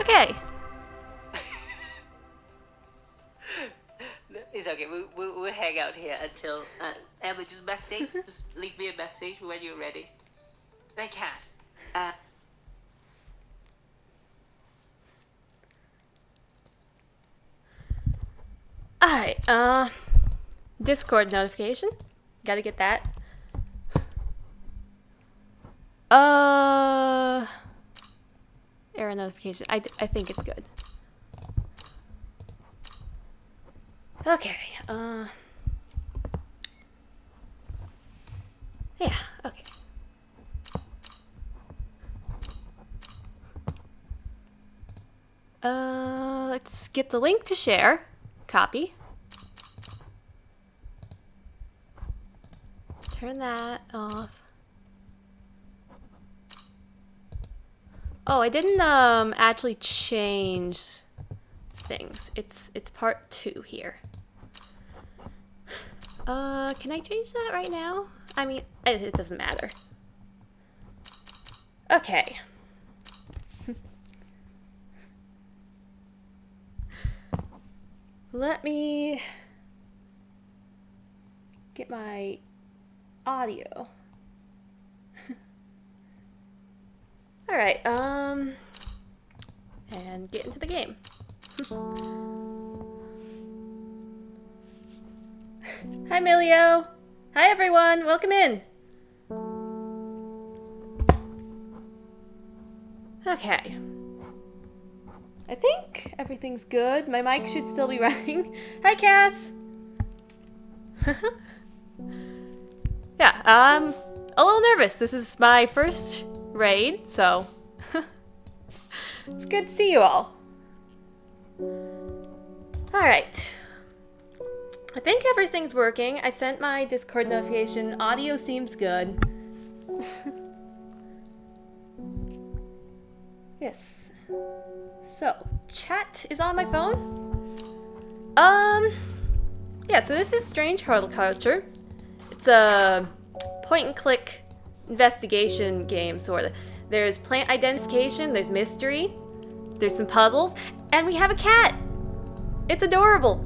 okay. It's okay. We'll hang out here until Emily just message. Just leave me a message when you're ready. Hey, Cat. Alright, Discord notification. Gotta get that. Error notification. I think it's good. Okay, yeah, okay. Let's get the link to share. Copy. Turn that off. Oh, I didn't actually change things. It's part 2 here. Can I change that right now? I mean, it doesn't matter. Okay. Let me get my audio. Alright, and get into the game. Hi, Milio! Hi, everyone! Welcome in! Okay. I think everything's good. My mic should still be running. Hi, Cass! Yeah, I'm a little nervous. This is my first raid, so it's good to see you all. Alright. I think everything's working. I sent my Discord notification. Audio seems good. Yes. So, chat is on my phone. Yeah, so this is Strange Horticulture. It's a point-and-click investigation game, sort of. There's plant identification, there's mystery, there's some puzzles, and we have a cat! It's adorable!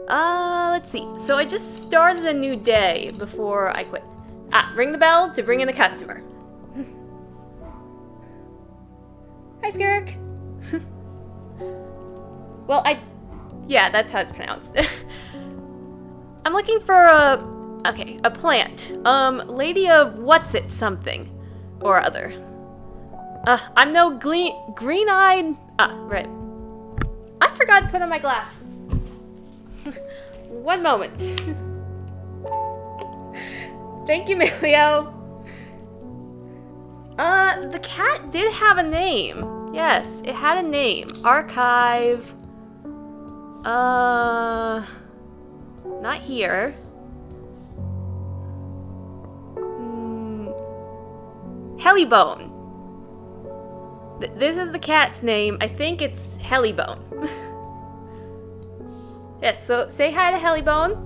Let's see. So I just started a new day before I quit. Ring the bell to bring in the customer. Hi, Skirk! Well, yeah, that's how it's pronounced. I'm looking for a plant. Lady of what's-it something or other. I'm no green-eyed... right. I forgot to put on my glasses. One moment. Thank you, Milio. The cat did have a name. Yes, it had a name. Archive. Not here. Hellybone. This is the cat's name. I think it's Hellybone. Yes, so say hi to Hellybone.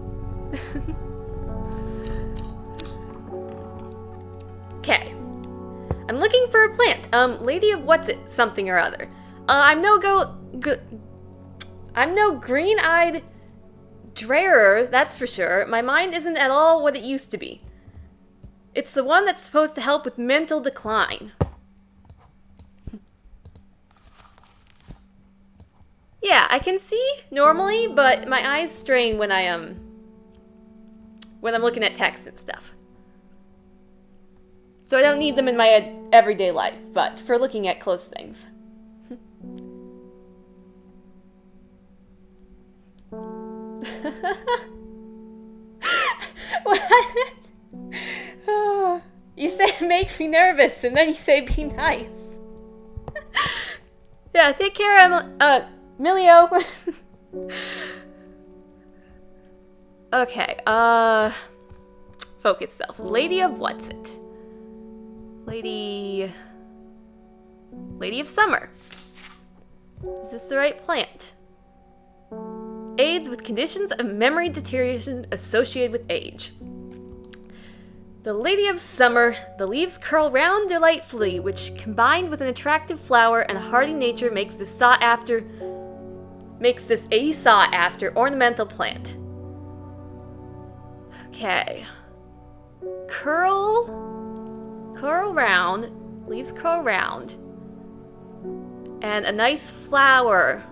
Okay. I'm looking for a plant. Lady of what's-it something or other. I'm no green-eyed drarer, that's for sure. My mind isn't at all what it used to be. It's the one that's supposed to help with mental decline. Yeah, I can see normally, but my eyes strain when I'm looking at text and stuff. So I don't need them in my everyday life, but for looking at close things. What? You said make me nervous, and then you say be nice. Yeah, take care, Milio. Okay, focus self. Lady of what's-it? Lady of Summer. Is this the right plant? Aids with conditions of memory deterioration associated with age. The Lady of Summer. The leaves curl round delightfully, which combined with an attractive flower and a hardy nature makes this a sought after ornamental plant. Okay. Curl round. Leaves curl round. And a nice flower.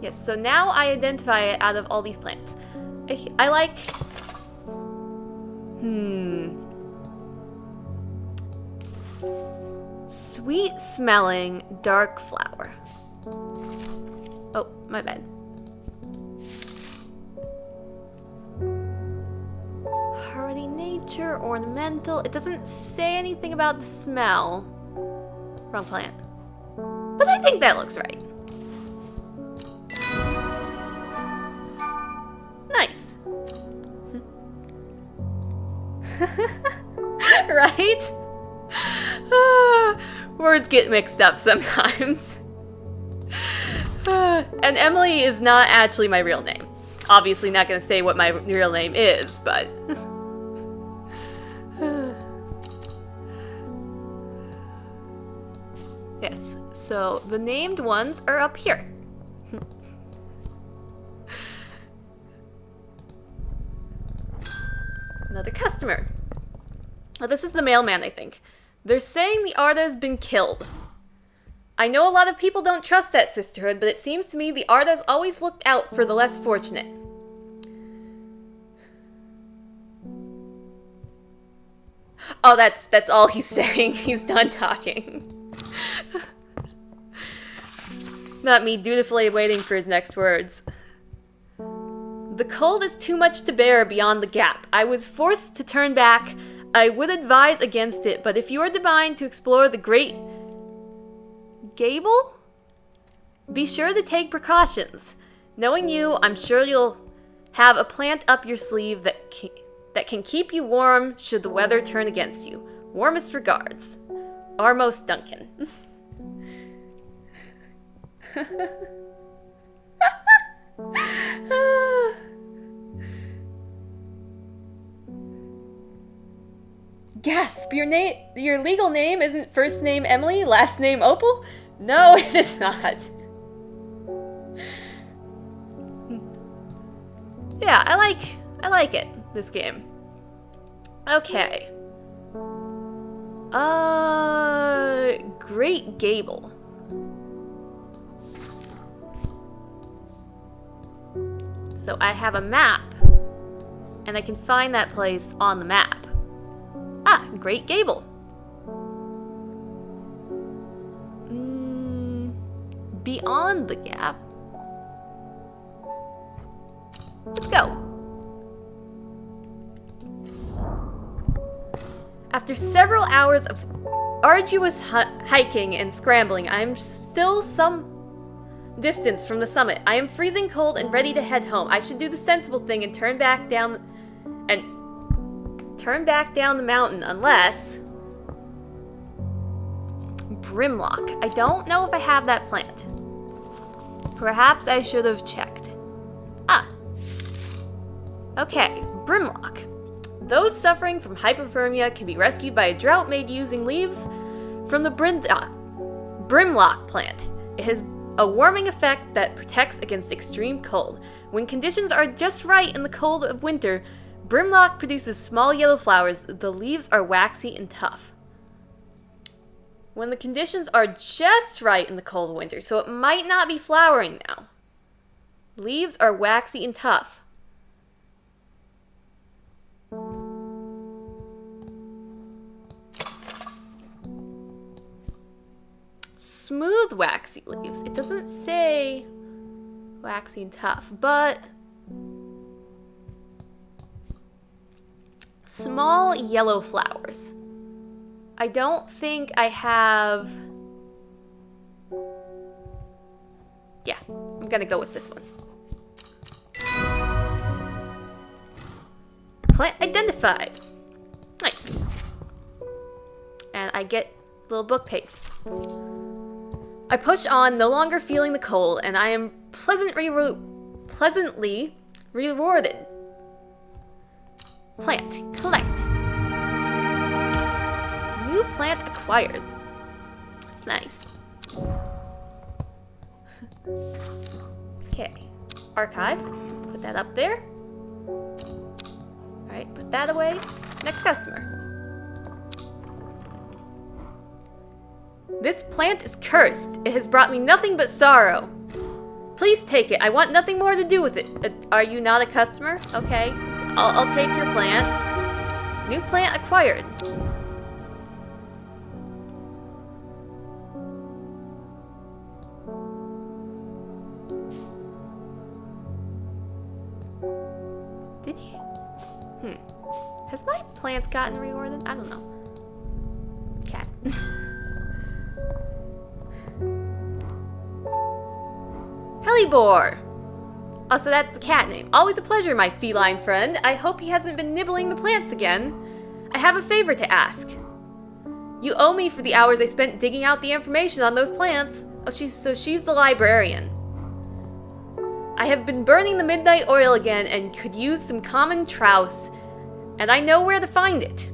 Yes, so now I identify it out of all these plants. I like... Sweet smelling dark flower. Oh, my bad. Hardy nature, ornamental. It doesn't say anything about the smell. Wrong plant. But I think that looks right. Nice. Right? Words get mixed up sometimes. And Emily is not actually my real name. Obviously not going to say what my real name is, but... Yes, so the named ones are up here. Another customer. Oh, this is the mailman, I think. They're saying the Arda's been killed. I know a lot of people don't trust that sisterhood, but it seems to me the Arda's always looked out for the less fortunate. Oh, that's all he's saying. He's done talking. Not me dutifully waiting for his next words. The cold is too much to bear beyond the gap. I was forced to turn back. I would advise against it, but if you are divine to explore the great Gable, be sure to take precautions. Knowing you, I'm sure you'll have a plant up your sleeve that can keep you warm should the weather turn against you. Warmest regards, Armos Duncan. Gasp! Your legal name isn't first name Emily, last name Opal? No, it is not. Yeah, I like it, this game. Okay. Great Gable. So I have a map, and I can find that place on the map. Ah, Great Gable. Beyond the gap. Let's go. After several hours of arduous hiking and scrambling, I am still some distance from the summit. I am freezing cold and ready to head home. I should do the sensible thing and turn back down the mountain unless... Brimlock. I don't know if I have that plant. Perhaps I should have checked. Ah. Okay, Brimlock. Those suffering from hypothermia can be rescued by a drought made using leaves from the Brimlock plant. It has a warming effect that protects against extreme cold. When conditions are just right in the cold of winter, Brimlock produces small yellow flowers. The leaves are waxy and tough. When the conditions are just right in the cold of winter, so it might not be flowering now. Leaves are waxy and tough. Smooth waxy leaves. It doesn't say waxy and tough, but small yellow flowers. I don't think I have... Yeah, I'm gonna go with this one. Plant identified. Nice. And I get little book pages. I push on, no longer feeling the cold, and I am pleasantly Rewarded. Plant. Collect. New plant acquired. That's nice. Okay. Archive. Put that up there. Alright, put that away. Next customer. This plant is cursed. It has brought me nothing but sorrow. Please take it. I want nothing more to do with it. Are you not a customer? Okay. I'll take your plant. New plant acquired. Did you? Has my plants gotten rewarded? I don't know. Cat. Hellebore! Oh, so that's the cat name. Always a pleasure, my feline friend. I hope he hasn't been nibbling the plants again. I have a favor to ask. You owe me for the hours I spent digging out the information on those plants. Oh, she's the librarian. I have been burning the midnight oil again and could use some common trouse. And I know where to find it.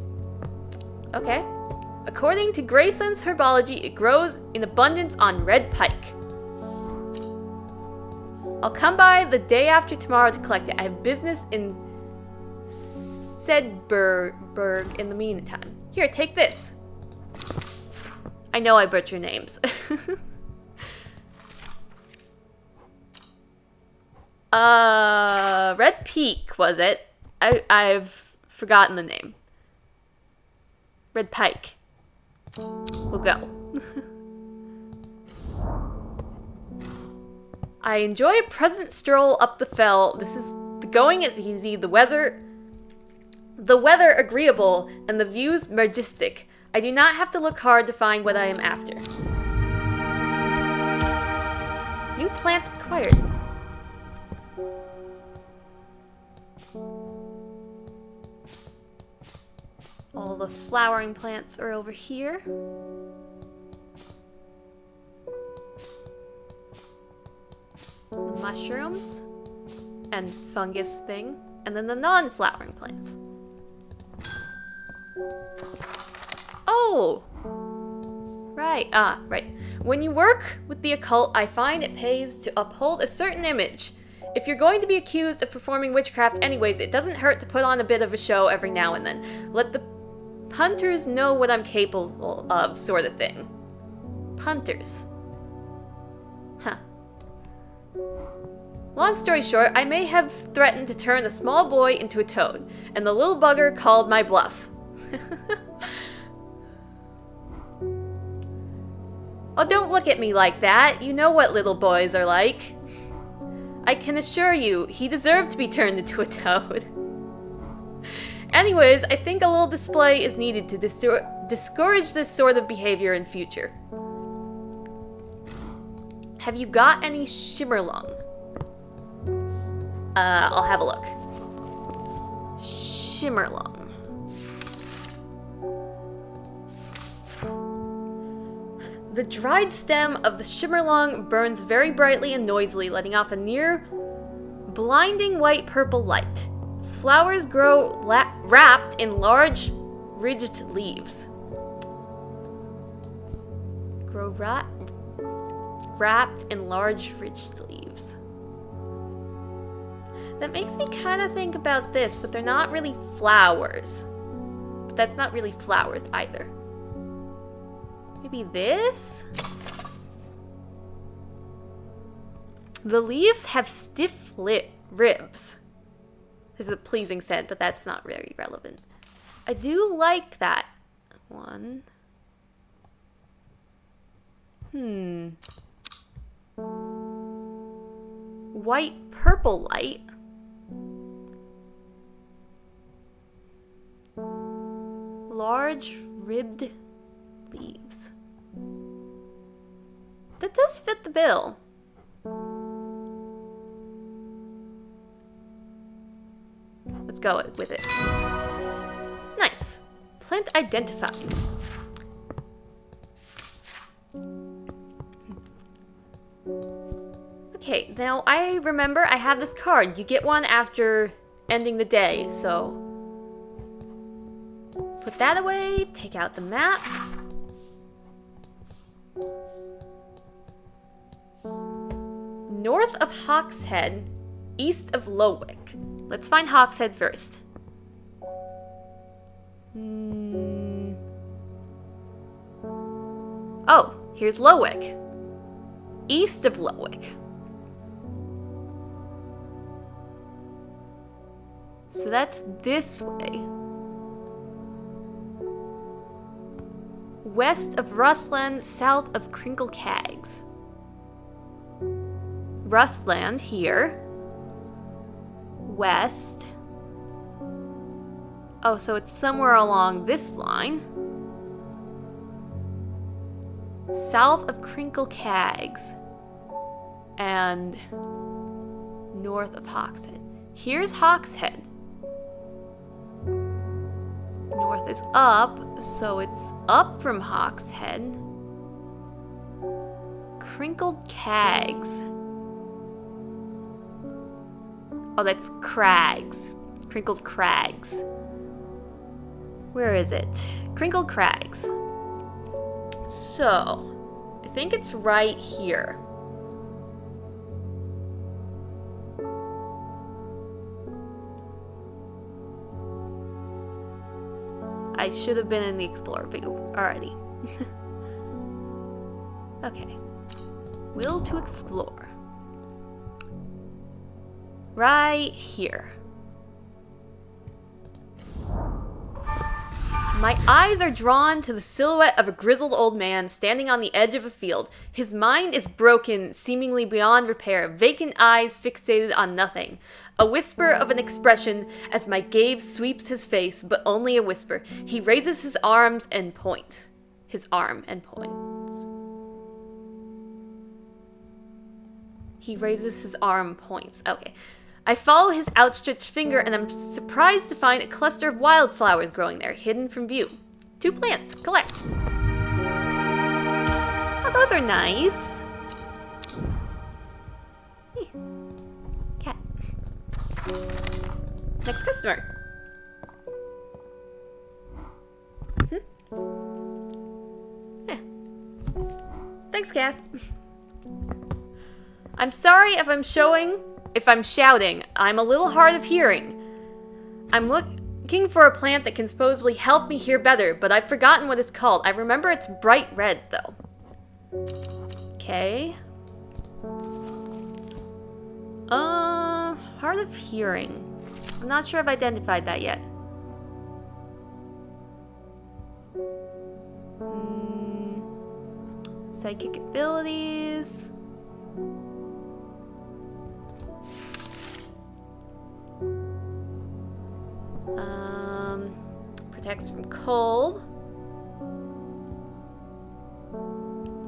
Okay. According to Grayson's herbology, it grows in abundance on red pike. I'll come by the day after tomorrow to collect it. I have business in Sedberg in the meantime. Here, take this. I know I butcher names. Red Peak, was it? I've forgotten the name. Red Pike. We'll go. I enjoy a pleasant stroll up the fell. The going is easy, the weather agreeable, and the views majestic. I do not have to look hard to find what I am after. New plant acquired. All the flowering plants are over here. The mushrooms and fungus thing, and then the non-flowering plants. Oh! Right, right. When you work with the occult, I find it pays to uphold a certain image. If you're going to be accused of performing witchcraft anyways, it doesn't hurt to put on a bit of a show every now and then. Let the punters know what I'm capable of, sort of thing. Punters. Huh. Long story short, I may have threatened to turn a small boy into a toad, and the little bugger called my bluff. Oh, don't look at me like that. You know what little boys are like. I can assure you, he deserved to be turned into a toad. Anyways, I think a little display is needed to discourage this sort of behavior in future. Have you got any shimmerlung? I'll have a look. Shimmerlung. The dried stem of the shimmerlung burns very brightly and noisily, letting off a near blinding white-purple light. Flowers grow wrapped in large, ridged leaves. Grow wrapped in large, ridged leaves. That makes me kind of think about this, but they're not really flowers. But that's not really flowers either. Maybe this? The leaves have stiff ribs. This is a pleasing scent, but that's not very relevant. I do like that one. White purple light. Large ribbed leaves. That does fit the bill. Let's go with it. Nice. Plant identified. Okay, now I remember I have this card. You get one after ending the day, so put that away, take out the map. North of Hawkshead, east of Lowick. Let's find Hawkshead first. Oh, here's Lowick. East of Lowick. So that's this way. West of Rustland, south of Crinkle Cags. Rustland here. West. Oh, so it's somewhere along this line. South of Crinkle Cags. And north of Hawkshead. Here's Hawkshead. North is up, so it's up from Hawkshead. Crinkled Cags. Oh, that's Crags. Crinkled Crags. Where is it? Crinkled Crags. So, I think it's right here. I should have been in the Explorer view already. Okay. Will to explore. Right here. My eyes are drawn to the silhouette of a grizzled old man standing on the edge of a field. His mind is broken, seemingly beyond repair, vacant eyes fixated on nothing. A whisper of an expression as my gaze sweeps his face, but only a whisper. He raises his arms and points. His arm and points. He raises his arm and points. Okay. I follow his outstretched finger and I'm surprised to find a cluster of wildflowers growing there, hidden from view. 2 plants. Collect. Oh, those are nice. Hey. Cat. Next customer. Yeah. Thanks, Cass. I'm sorry if I'm shouting. I'm a little hard of hearing. I'm looking for a plant that can supposedly help me hear better, but I've forgotten what it's called. I remember it's bright red, though. Okay. Hard of hearing. I'm not sure I've identified that yet. Psychic abilities. Protects from cold.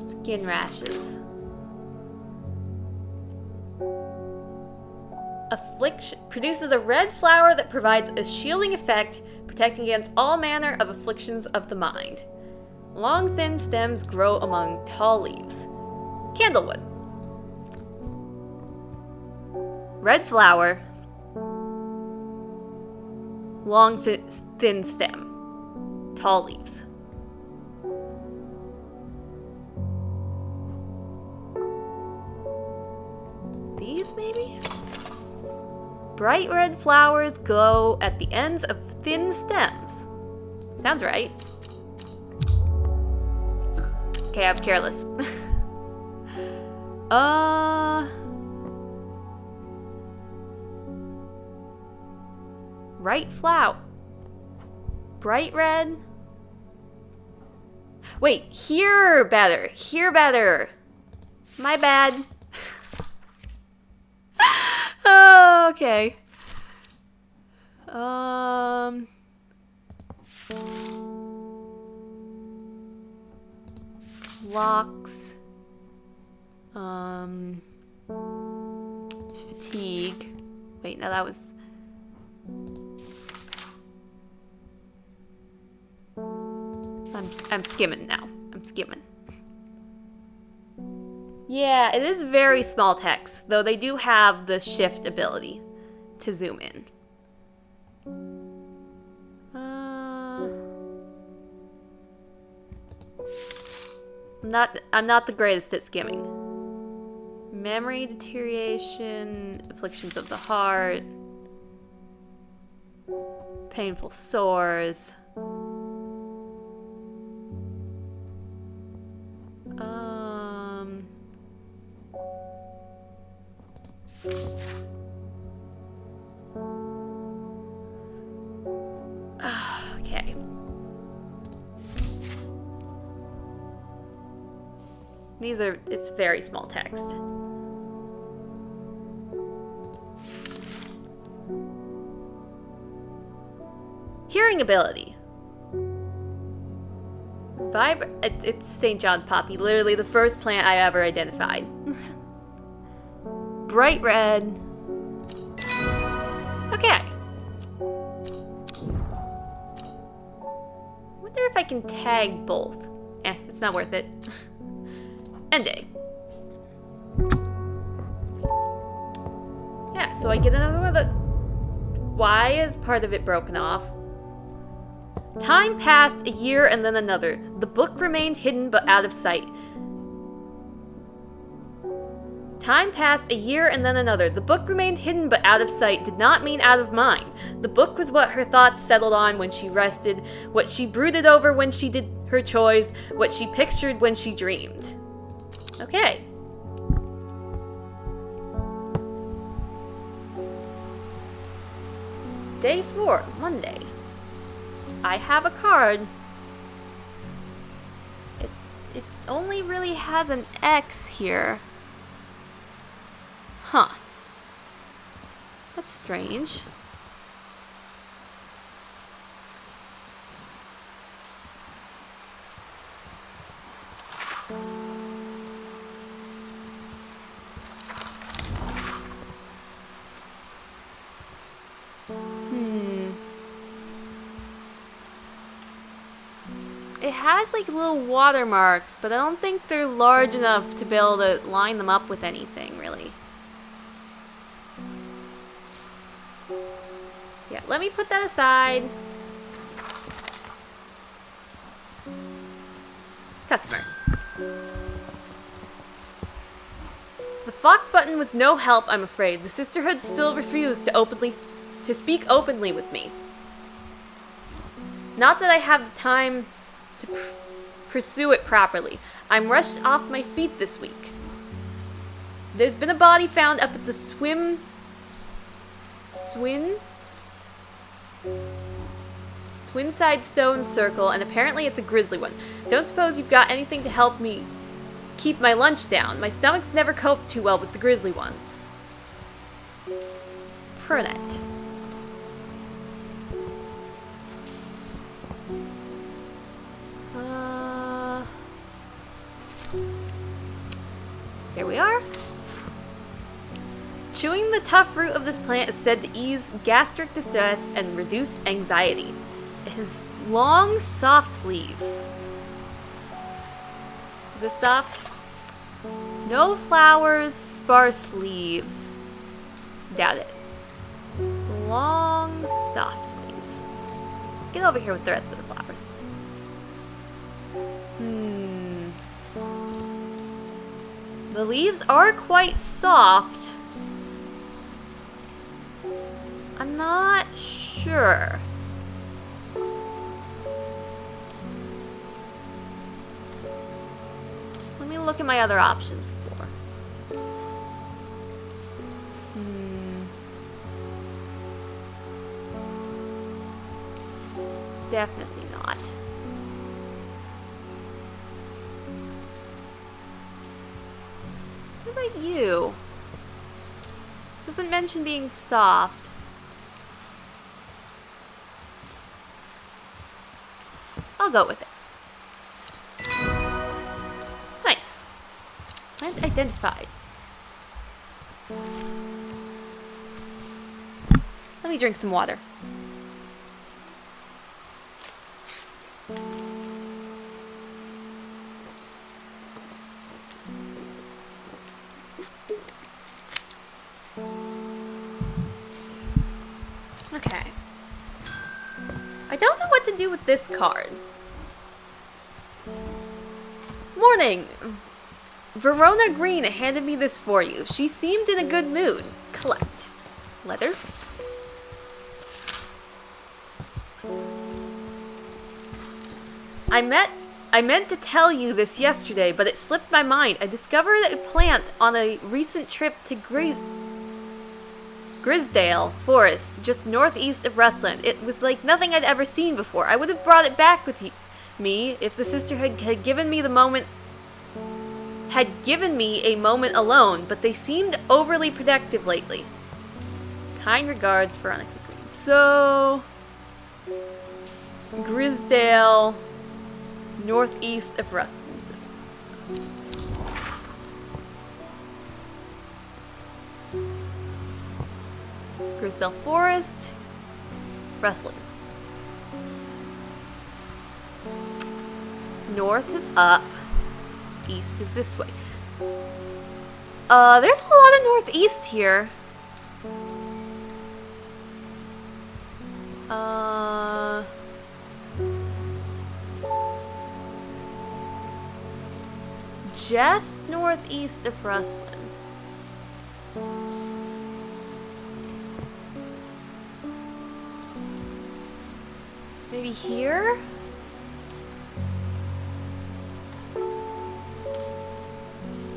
Skin rashes. Affliction. Produces a red flower that provides a shielding effect, protecting against all manner of afflictions of the mind. Long, thin stems grow among tall leaves. Candlewood. Red flower. Long, thin stem. Tall leaves. These, maybe? Bright red flowers glow at the ends of thin stems. Sounds right. Okay, I was careless. Right flower. Bright red. Wait, here better. Here better. My bad. Oh, okay. Locks. Fatigue. Wait, no, that was... I'm skimming now. I'm skimming. Yeah, it is very small text, though they do have the shift ability to zoom in. I'm not the greatest at skimming. Memory deterioration, afflictions of the heart, painful sores. Okay. It's very small text. Hearing ability. It's St. John's poppy, literally the first plant I ever identified. Bright red. Okay. Wonder if I can tag both. It's not worth it. End day. Yeah, so I get another one. Why is part of it broken off? Time passed, a year and then another. The book remained hidden but out of sight. Time passed, a year and then another. The book remained hidden but out of sight did not mean out of mind. The book was what her thoughts settled on when she rested, what she brooded over when she did her chores, what she pictured when she dreamed. Okay. Day 4, Monday. I have a card. It only really has an X here. Huh. That's strange. It has like little watermarks, but I don't think they're large enough to be able to line them up with anything, really. Yeah, let me put that aside. Customer. The Fox button was no help, I'm afraid. The Sisterhood still refused to speak openly with me. Not that I have the time to pursue it properly. I'm rushed off my feet this week. There's been a body found up at the Swinside Stone Circle, and apparently it's a grisly one. Don't suppose you've got anything to help me keep my lunch down. My stomach's never coped too well with the grisly ones. Pernet. Here we are. Chewing the tough root of this plant is said to ease gastric distress and reduce anxiety. It has long, soft leaves. Is this soft? No flowers, sparse leaves. Doubt it. Long, soft leaves. Get over here with the rest of the flowers. The leaves are quite soft. I'm not sure. Let me look at my other options before. Definitely not. What about you? Doesn't mention being soft. I'll go with it. Nice. Plant identified. Let me drink some water. to do with this card. Morning! Verona Green handed me this for you. She seemed in a good mood. Collect. Letter. I meant to tell you this yesterday, but it slipped my mind. I discovered a plant on a recent trip to Grisdale Forest, just northeast of Rustland. It was like nothing I'd ever seen before. I would have brought it back with me if the sisterhood had given me a moment alone, but they seemed overly protective lately. Kind regards, Veronica Green. So, Grisdale, northeast of Rustland. Grisdale Forest, Rustland. North is up. East is this way. There's a lot of northeast here. Just northeast of Rustland. Maybe here?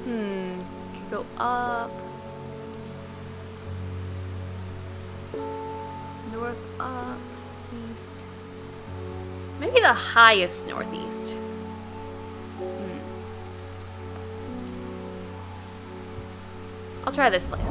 Could go up. North, up, east. Maybe the highest northeast. I'll try this place.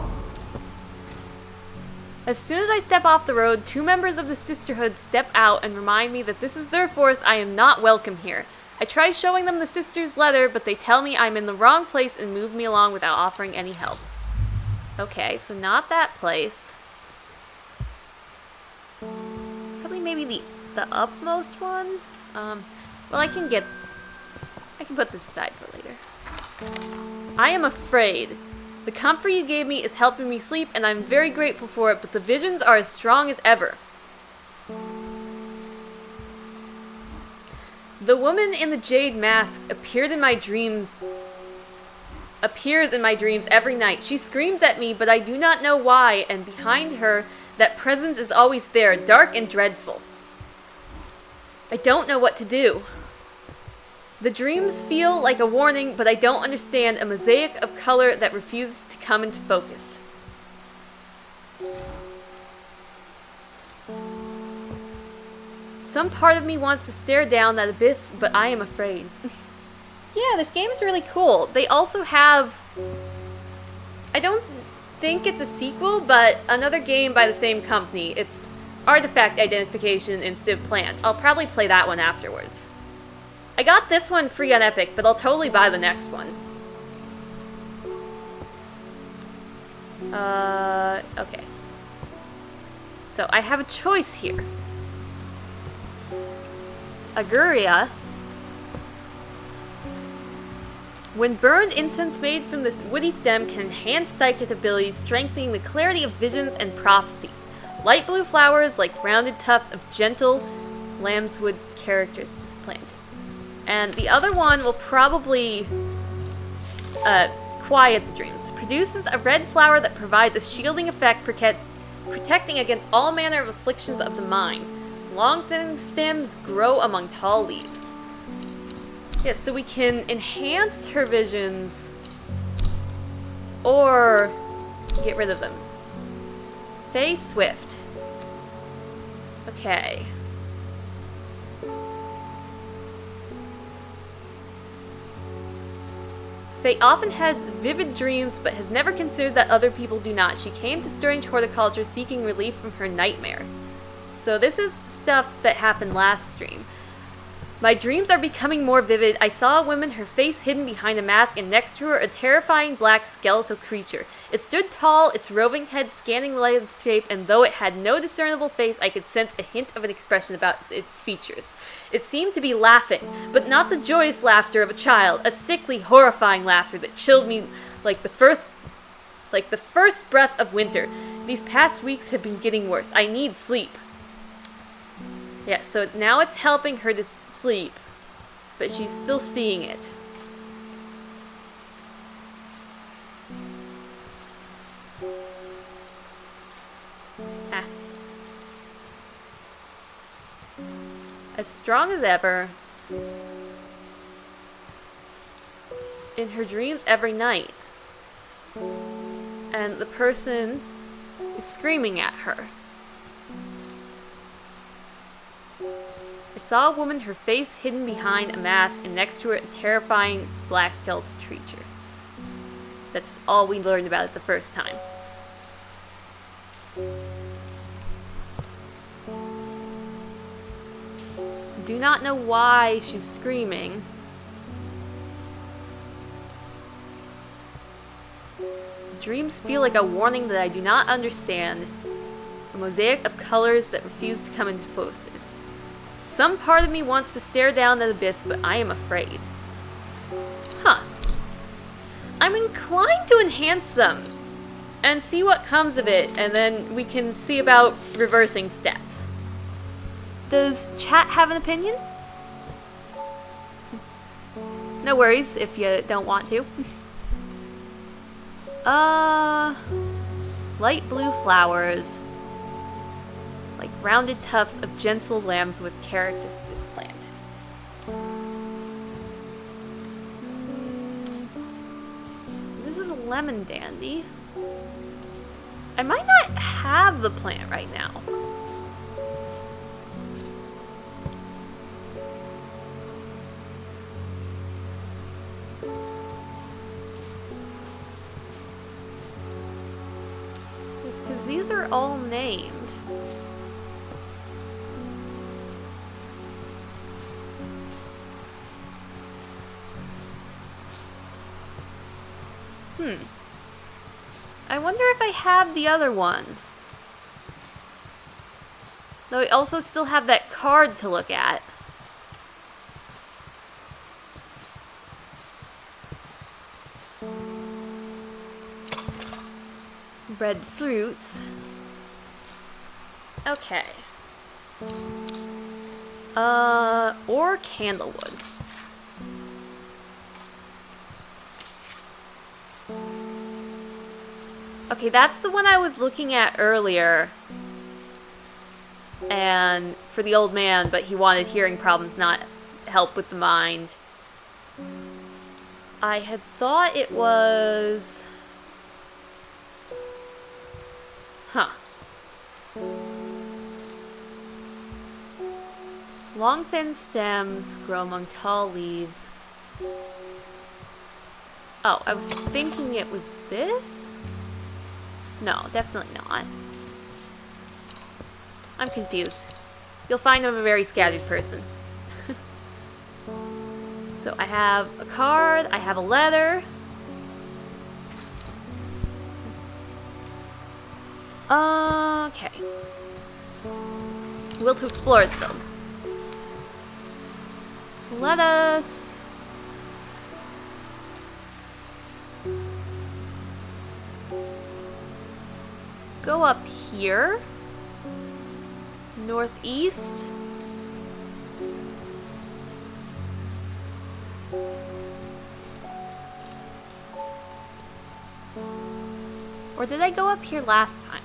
As soon as I step off the road, 2 members of the sisterhood step out and remind me that this is their forest. I am not welcome here. I try showing them the sister's letter, but they tell me I'm in the wrong place and move me along without offering any help. Okay, so not that place. Probably maybe the upmost one. Well, I can put this aside for later. I am afraid. The comfort you gave me is helping me sleep, and I'm very grateful for it, but the visions are as strong as ever. The woman in the jade mask appears in my dreams every night. She screams at me, but I do not know why, and behind her, that presence is always there, dark and dreadful. I don't know what to do. The dreams feel like a warning, but I don't understand a mosaic of color that refuses to come into focus. Some part of me wants to stare down that abyss, but I am afraid. Yeah, this game is really cool. They also have... I don't think it's a sequel, but another game by the same company. It's Artifact Identification instead of Plant. I'll probably play that one afterwards. I got this one free on Epic, but I'll totally buy the next one. Okay. So I have a choice here. Aguria. When burned, incense made from this woody stem can enhance psychic abilities, strengthening the clarity of visions and prophecies. Light blue flowers like rounded tufts of gentle lambswood characters this plant. And the other one will probably quiet the dreams. Produces a red flower that provides a shielding effect, protecting against all manner of afflictions of the mind. Long thin stems grow among tall leaves. Yes, so we can enhance her visions or get rid of them. Faye Swift. Okay. Faye often has vivid dreams, but has never considered that other people do not. She came to Strange Horticulture seeking relief from her nightmare. So this is stuff that happened last stream. My dreams are becoming more vivid. I saw a woman, her face hidden behind a mask, and next to her a terrifying black skeletal creature. It stood tall, its roving head scanning the landscape, and though it had no discernible face, I could sense a hint of an expression about its features. It seemed to be laughing, but not the joyous laughter of a child, a sickly, horrifying laughter that chilled me like the first breath of winter. These past weeks have been getting worse. I need sleep. Yeah, so now it's helping her to sleep, but she's still seeing it. Ah. As strong as ever. In her dreams every night. And the person is screaming at her. I saw a woman, her face hidden behind a mask, and next to her a terrifying black skeleton creature. That's all we learned about it the first time. Do not know why she's screaming. Dreams feel like a warning that I do not understand. A mosaic of colors that refuse to come into focus. Some part of me wants to stare down the abyss, but I am afraid. Huh. I'm inclined to enhance them and see what comes of it, and then we can see about reversing steps. Does chat have an opinion? No worries if you don't want to. Light blue flowers. Like rounded tufts of gentle lambs with characters to this plant. This is a lemon dandy. I might not have the plant right now. It's because these are all named. I wonder if I have the other one. Though I also still have that card to look at. Red fruits. Okay. Or candlewood. Okay, that's the one I was looking at earlier. And for the old man, but he wanted hearing problems, not help with the mind. I had thought it was... Huh. Long thin stems grow among tall leaves. Oh, I was thinking it was this? No, definitely not. I'm confused. You'll find I'm a very scattered person. So I have a card, I have a letter. Okay. Will to Explore is filled. Let us... go up here. Northeast. Or did I go up here last time?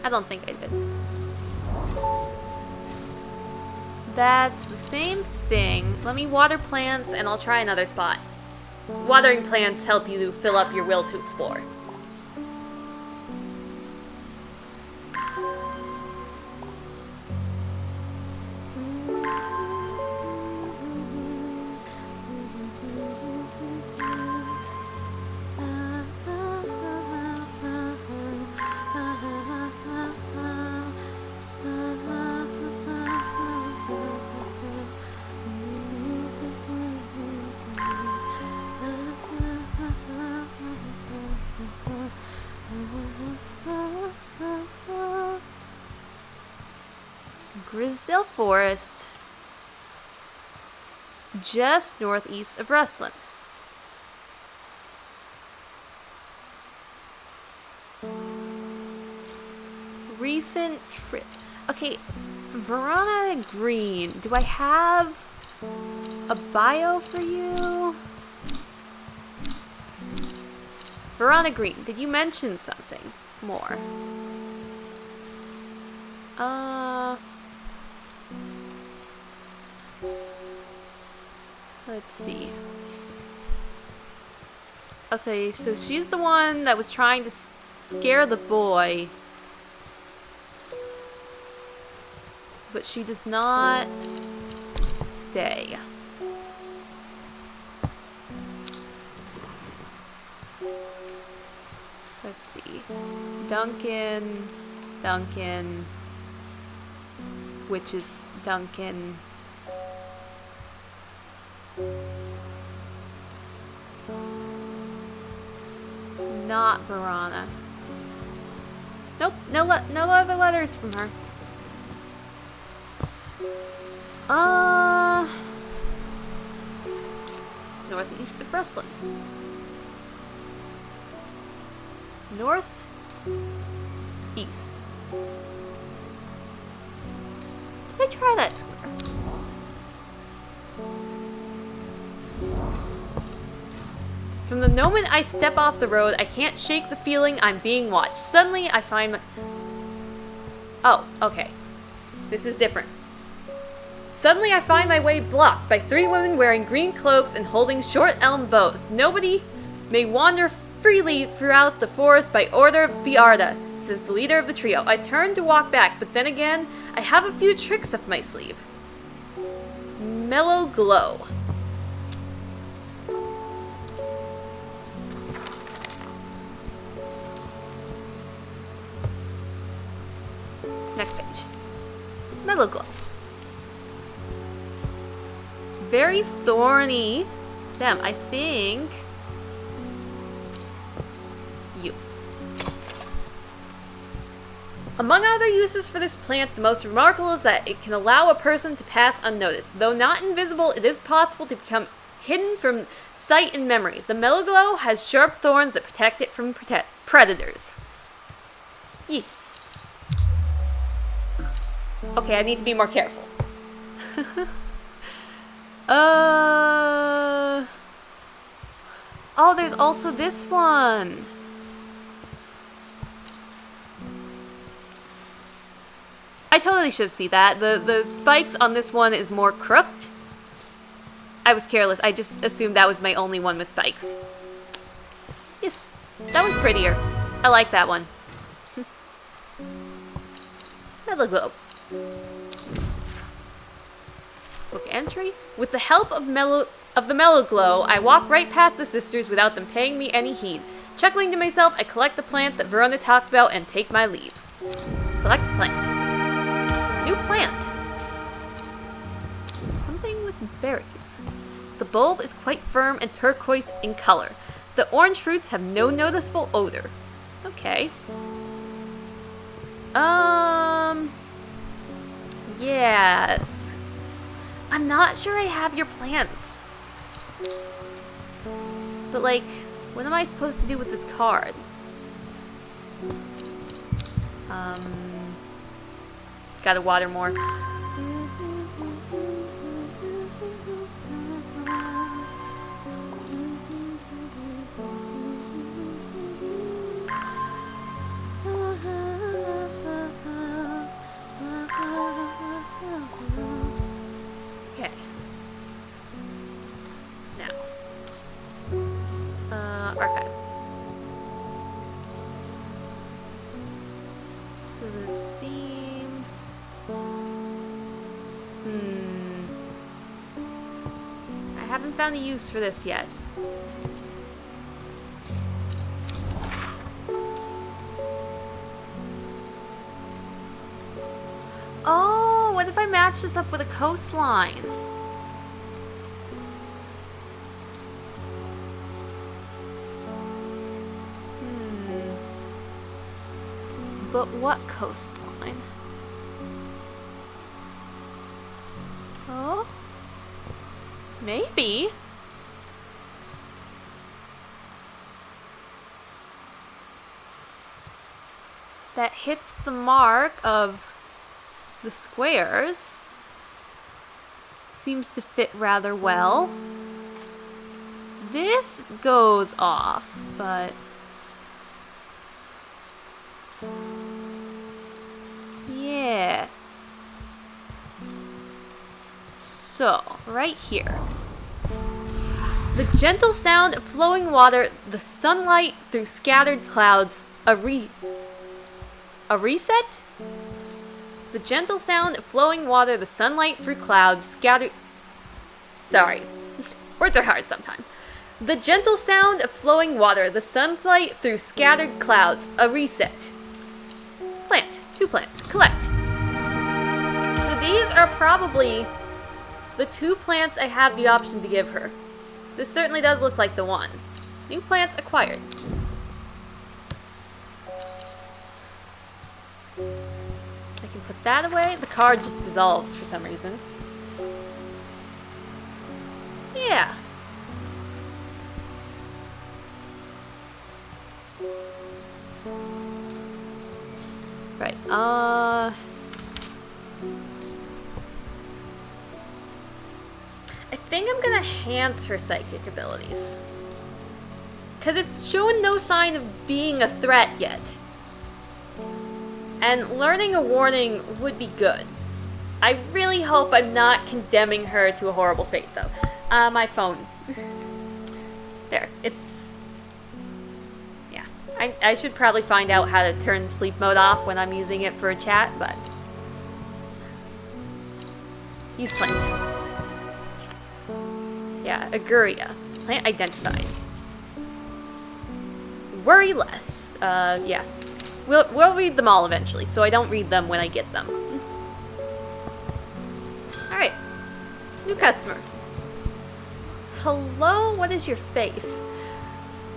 I don't think I did. That's the same thing. Let me water plants and I'll try another spot. Watering plants help you fill up your will to explore. Grizdale Forest, just northeast of Rustlin. Recent trip. Okay, Verona Green. Do I have a bio for you? Verona Green, did you mention something more? Let's see. I'll say, so she's the one that was trying to scare the boy. But she does not say. Let's see. Duncan. Which is Duncan. Not Verona. Nope, no other letters from her. Northeast of Brooklyn. North. East. Did I try that square? From the moment I step off the road, I can't shake the feeling I'm being watched. Suddenly, I find Oh, okay. This is different. Suddenly, I find my way blocked by 3 women wearing green cloaks and holding short elm bows. Nobody may wander freely throughout the forest by order of the Arda, says the leader of the trio. I turn to walk back, but then again, I have a few tricks up my sleeve. Mellow glow. Next page. Mellow glow. Very thorny stem. I think you. Among other uses for this plant, the most remarkable is that it can allow a person to pass unnoticed. Though not invisible, it is possible to become hidden from sight and memory. The mellow glow has sharp thorns that protect it from predators. Yee. Okay, I need to be more careful. Oh, there's also this one. I totally should have seen that. The spikes on this one is more crooked. I was careless. I just assumed that was my only one with spikes. Yes, that one's prettier. I like that one. Mellow glow. Book entry. With the help of the mellow glow, I walk right past the sisters without them paying me any heed. Chuckling to myself, I collect the plant that Verona talked about and take my leave. Collect plant. New plant. Something with berries. The bulb is quite firm and turquoise in color. The orange fruits have no noticeable odor. Okay. Yes. I'm not sure I have your plans. But like, what am I supposed to do with this card? Gotta water more. Okay. Now. Archive. Doesn't seem... I haven't found a use for this yet. Oh, what if I match this up with a coastline? But what coastline? Oh? Maybe. That hits the mark of The squares seems to fit rather well. This goes off, but yes. So, right here. The gentle sound of flowing water, the sunlight through scattered clouds, a reset? The gentle sound of flowing water, the sunlight through clouds, scattered... Sorry. Words are hard sometimes. The gentle sound of flowing water, the sunlight through scattered clouds, a reset. Plant. 2 plants. Collect. So these are probably the 2 plants I have the option to give her. This certainly does look like the one. New plants acquired. I can put that away. The card just dissolves for some reason. Yeah. Right. I think I'm gonna enhance her psychic abilities. Because it's showing no sign of being a threat yet. And learning a warning would be good. I really hope I'm not condemning her to a horrible fate, though. My phone. There. It's... Yeah. I should probably find out how to turn sleep mode off when I'm using it for a chat, but... Use plant. Yeah, Aguria. Plant identified. Worry less. Yeah. We'll read them all eventually, so I don't read them when I get them. Alright. New customer. Hello, what is your face?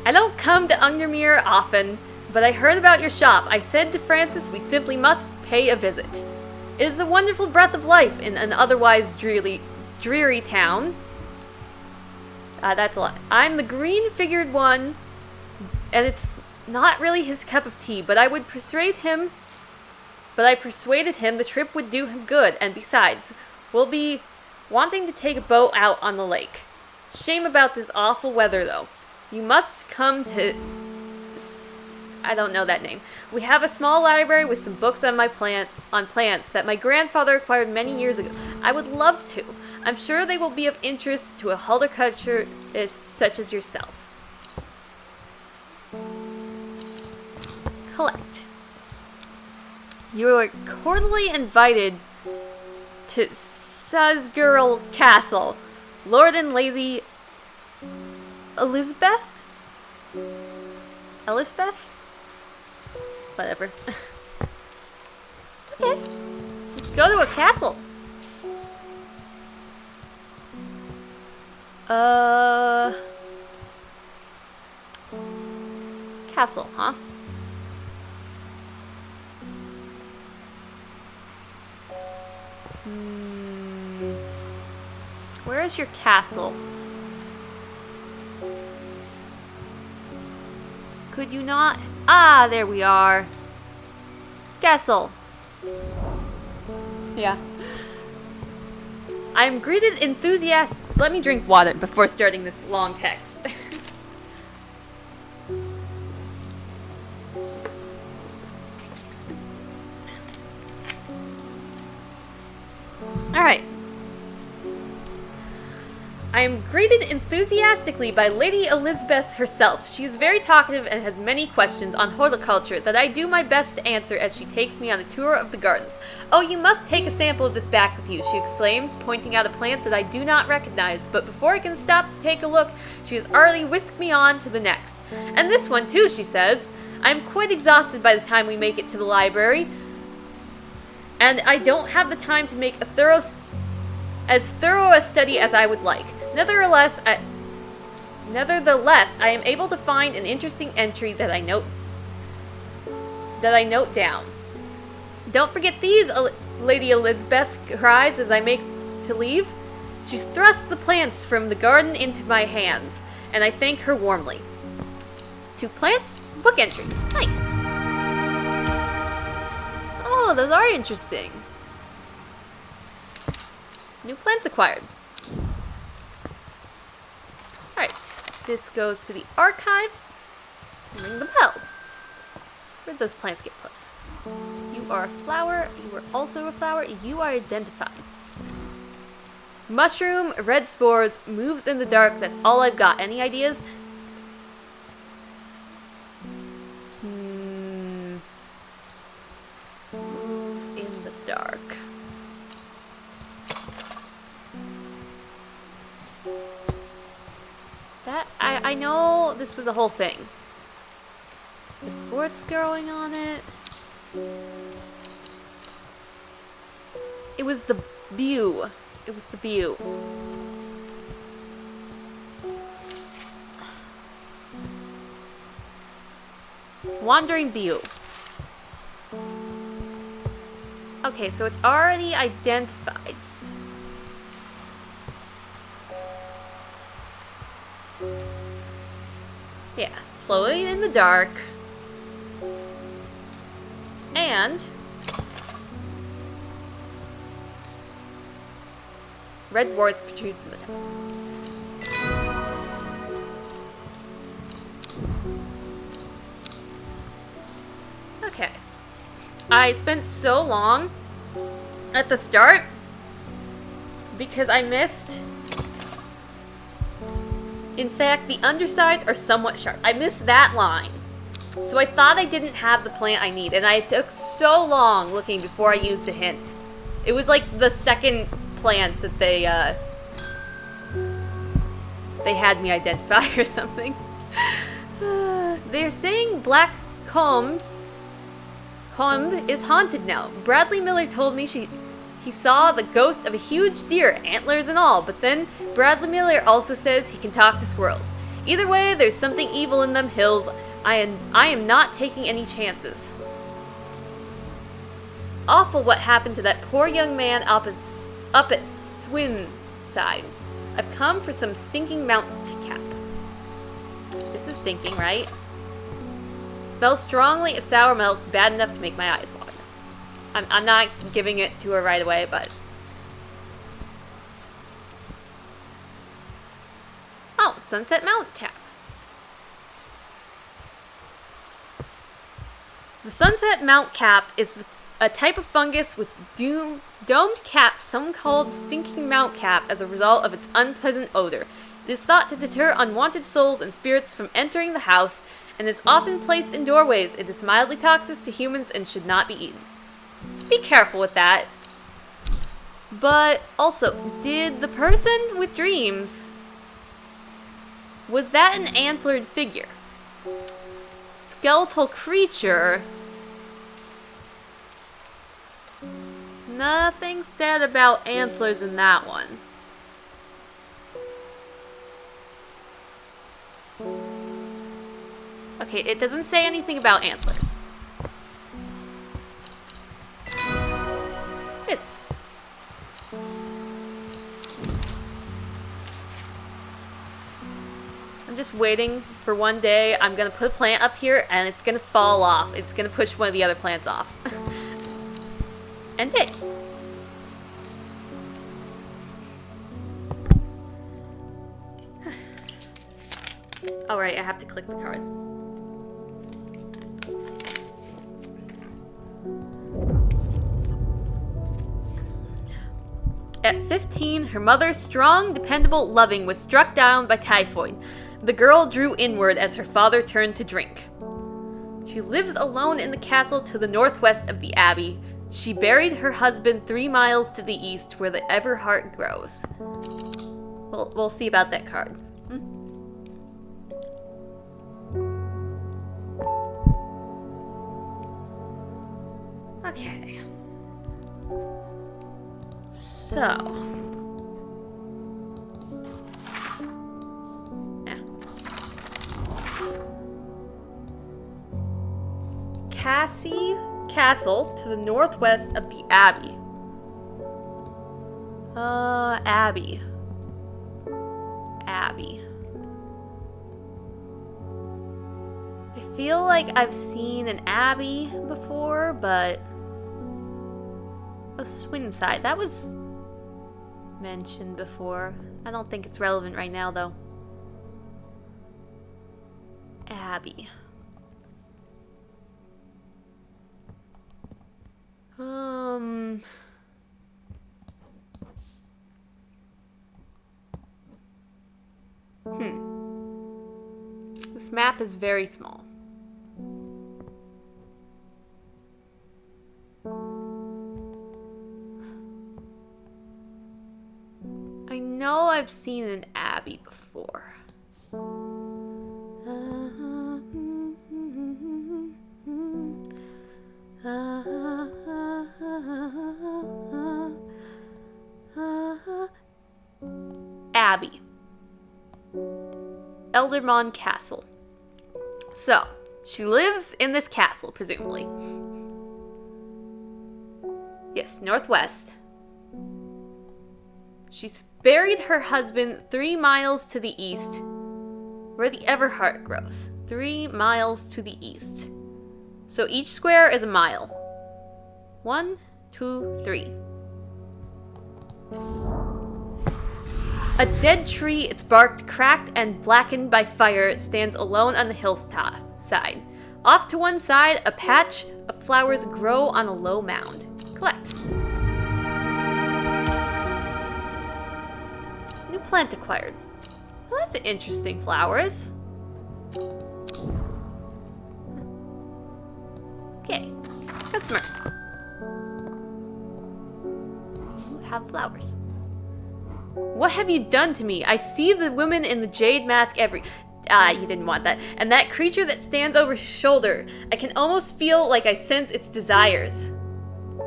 I don't come to Undermere often, but I heard about your shop. I said to Francis we simply must pay a visit. It is a wonderful breath of life in an otherwise dreary town. That's a lot. I'm the green-figured one, and it's not really his cup of tea, but I persuaded him the trip would do him good, and besides, we'll be wanting to take a boat out on the lake. Shame about this awful weather, though. You must come to... I don't know that name. We have a small library with some books on plants that my grandfather acquired many years ago. I would love to. I'm sure they will be of interest to a horticulturist such as yourself. Collect. You are cordially invited to Sazgirl Castle. Lord and Lady Elizabeth? Elizabeth? Whatever. Okay. Let's go to a castle. Castle, huh? Where is your castle? Could you not? Ah, there we are. Castle. Yeah. I am greeted enthusiastic. Let me drink water before starting this long text. Alright. I am greeted enthusiastically by Lady Elizabeth herself. She is very talkative and has many questions on horticulture that I do my best to answer as she takes me on a tour of the gardens. Oh, you must take a sample of this back with you, she exclaims, pointing out a plant that I do not recognize, but before I can stop to take a look, she has already whisked me on to the next. And this one too, she says. I am quite exhausted by the time we make it to the library, and I don't have the time to make as thorough a study as I would like. Nevertheless, I am able to find an interesting entry that I note down. Don't forget these, Lady Elizabeth cries as I make to leave. She thrusts the plants from the garden into my hands, and I thank her warmly. 2 plants, book entry. Nice. Oh, those are interesting. New plants acquired. Alright, this goes to the archive. Ring the bell. Where'd those plants get put? You are a flower. You are also a flower. You are identified. Mushroom, red spores, moves in the dark. That's all I've got. Any ideas? Moves in the dark. That, I know this was a whole thing. The warts growing on it. It was the bew. It was the bew. Wandering bew. Okay, so it's already identified. Yeah, slowly in the dark. And red warts protrude from the top. Okay. I spent so long at the start because I missed. In fact, the undersides are somewhat sharp. I missed that line. So I thought I didn't have the plant I need, and I took so long looking before I used a hint. It was like the second plant that they had me identify or something. They're saying Black Combe is haunted now. Bradley Miller told me he saw the ghost of a huge deer, antlers and all, but then Bradley Miller also says he can talk to squirrels. Either way, there's something evil in them hills. I am not taking any chances. Awful what happened to that poor young man up at Swin side. I've come for some stinking mountain cap. This is stinking, right? Smells strongly of sour milk, bad enough to make my eyes water. I'm not giving it to her right away, but... Oh, Sunset Mount Tap. The Sunset Mount Cap is a type of fungus with domed caps, some called stinking mount cap, as a result of its unpleasant odor. It is thought to deter unwanted souls and spirits from entering the house, and is often placed in doorways. It is mildly toxic to humans and should not be eaten. Be careful with that. But also, did the person with dreams... Was that an antlered figure? Skeletal creature... Nothing said about antlers in that one. Okay, it doesn't say anything about antlers. This. I'm just waiting for one day I'm gonna put a plant up here and it's gonna fall off. It's gonna push one of the other plants off. And did. Alright, I have to click the card. At 15, her mother, strong, dependable, loving, was struck down by typhoid. The girl drew inward as her father turned to drink. She lives alone in the castle to the northwest of the abbey. She buried her husband 3 miles to the east, where the Everheart grows. We'll see about that card. Okay. So. Yeah. Castle to the northwest of the Abbey. Abbey. I feel like I've seen an abbey before, but... A Swinside. That was mentioned before. I don't think it's relevant right now, though. Abby. This map is very small. I know I've seen an Abbey before. Abbey. Eldermont Castle. So, she lives in this castle, presumably. Yes, northwest. She's buried her husband 3 miles to the east, where the Everheart grows. 3 miles to the east. So each square is a mile. 1, 2, 3. A dead tree, its bark cracked and blackened by fire, stands alone on the hilltop side. Off to one side, a patch of flowers grow on a low mound. Collect. New plant acquired. Well, that's interesting flowers. Okay. Customer. You have flowers. What have you done to me? I see the woman in the jade mask you didn't want that. And that creature that stands over his shoulder. I can almost feel like I sense its desires.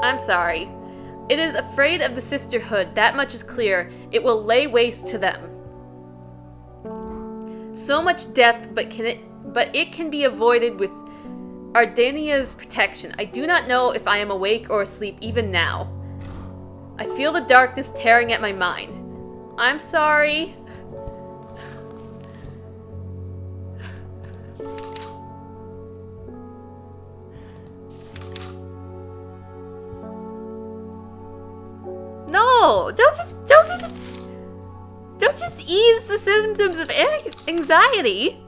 I'm sorry. It is afraid of the sisterhood, that much is clear. It will lay waste to them. So much death, but it can be avoided with Ardenia's protection. I do not know if I am awake or asleep even now. I feel the darkness tearing at my mind. I'm sorry. No, don't just ease the symptoms of anxiety.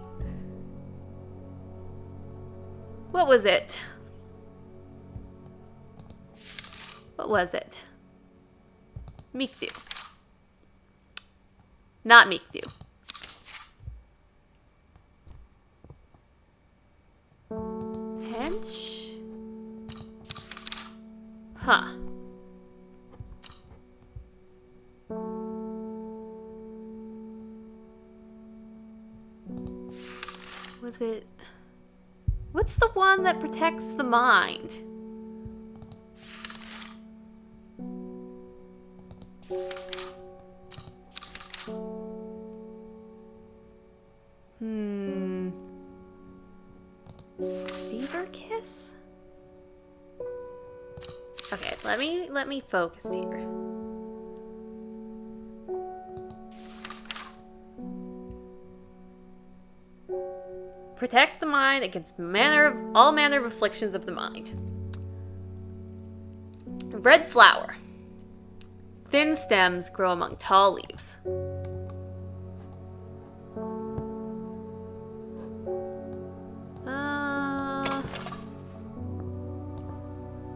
What was it? What was it? Mikdu. Not Mikdu. Hench? Huh. Was it... What's the one that protects the mind? Fever kiss? Okay, let me focus here. Protects the mind against all manner of afflictions of the mind. Red flower. Thin stems grow among tall leaves.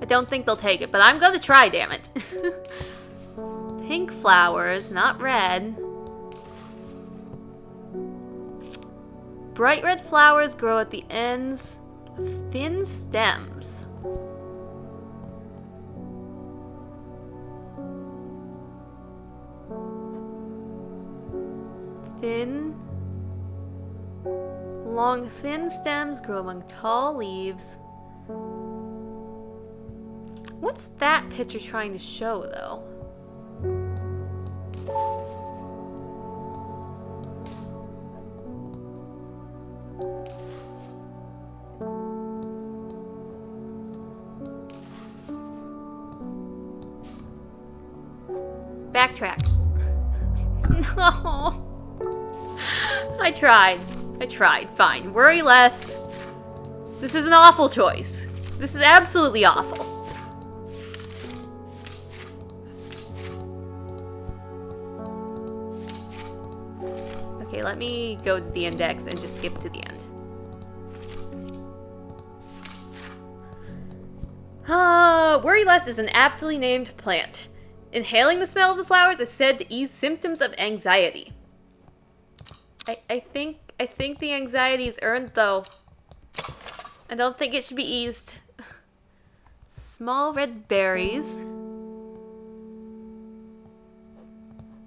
I don't think they'll take it, but I'm gonna try, damn it. Pink flowers, not red. Bright red flowers grow at the ends of thin stems. Long, thin stems grow among tall leaves. What's that picture trying to show, though? Backtrack. No. I tried. Fine. Worry less. This is an awful choice. This is absolutely awful. Okay, let me go to the index and just skip to the end. Worry Less is an aptly named plant. Inhaling the smell of the flowers is said to ease symptoms of anxiety. I think the anxiety is earned, though. I don't think it should be eased. Small red berries.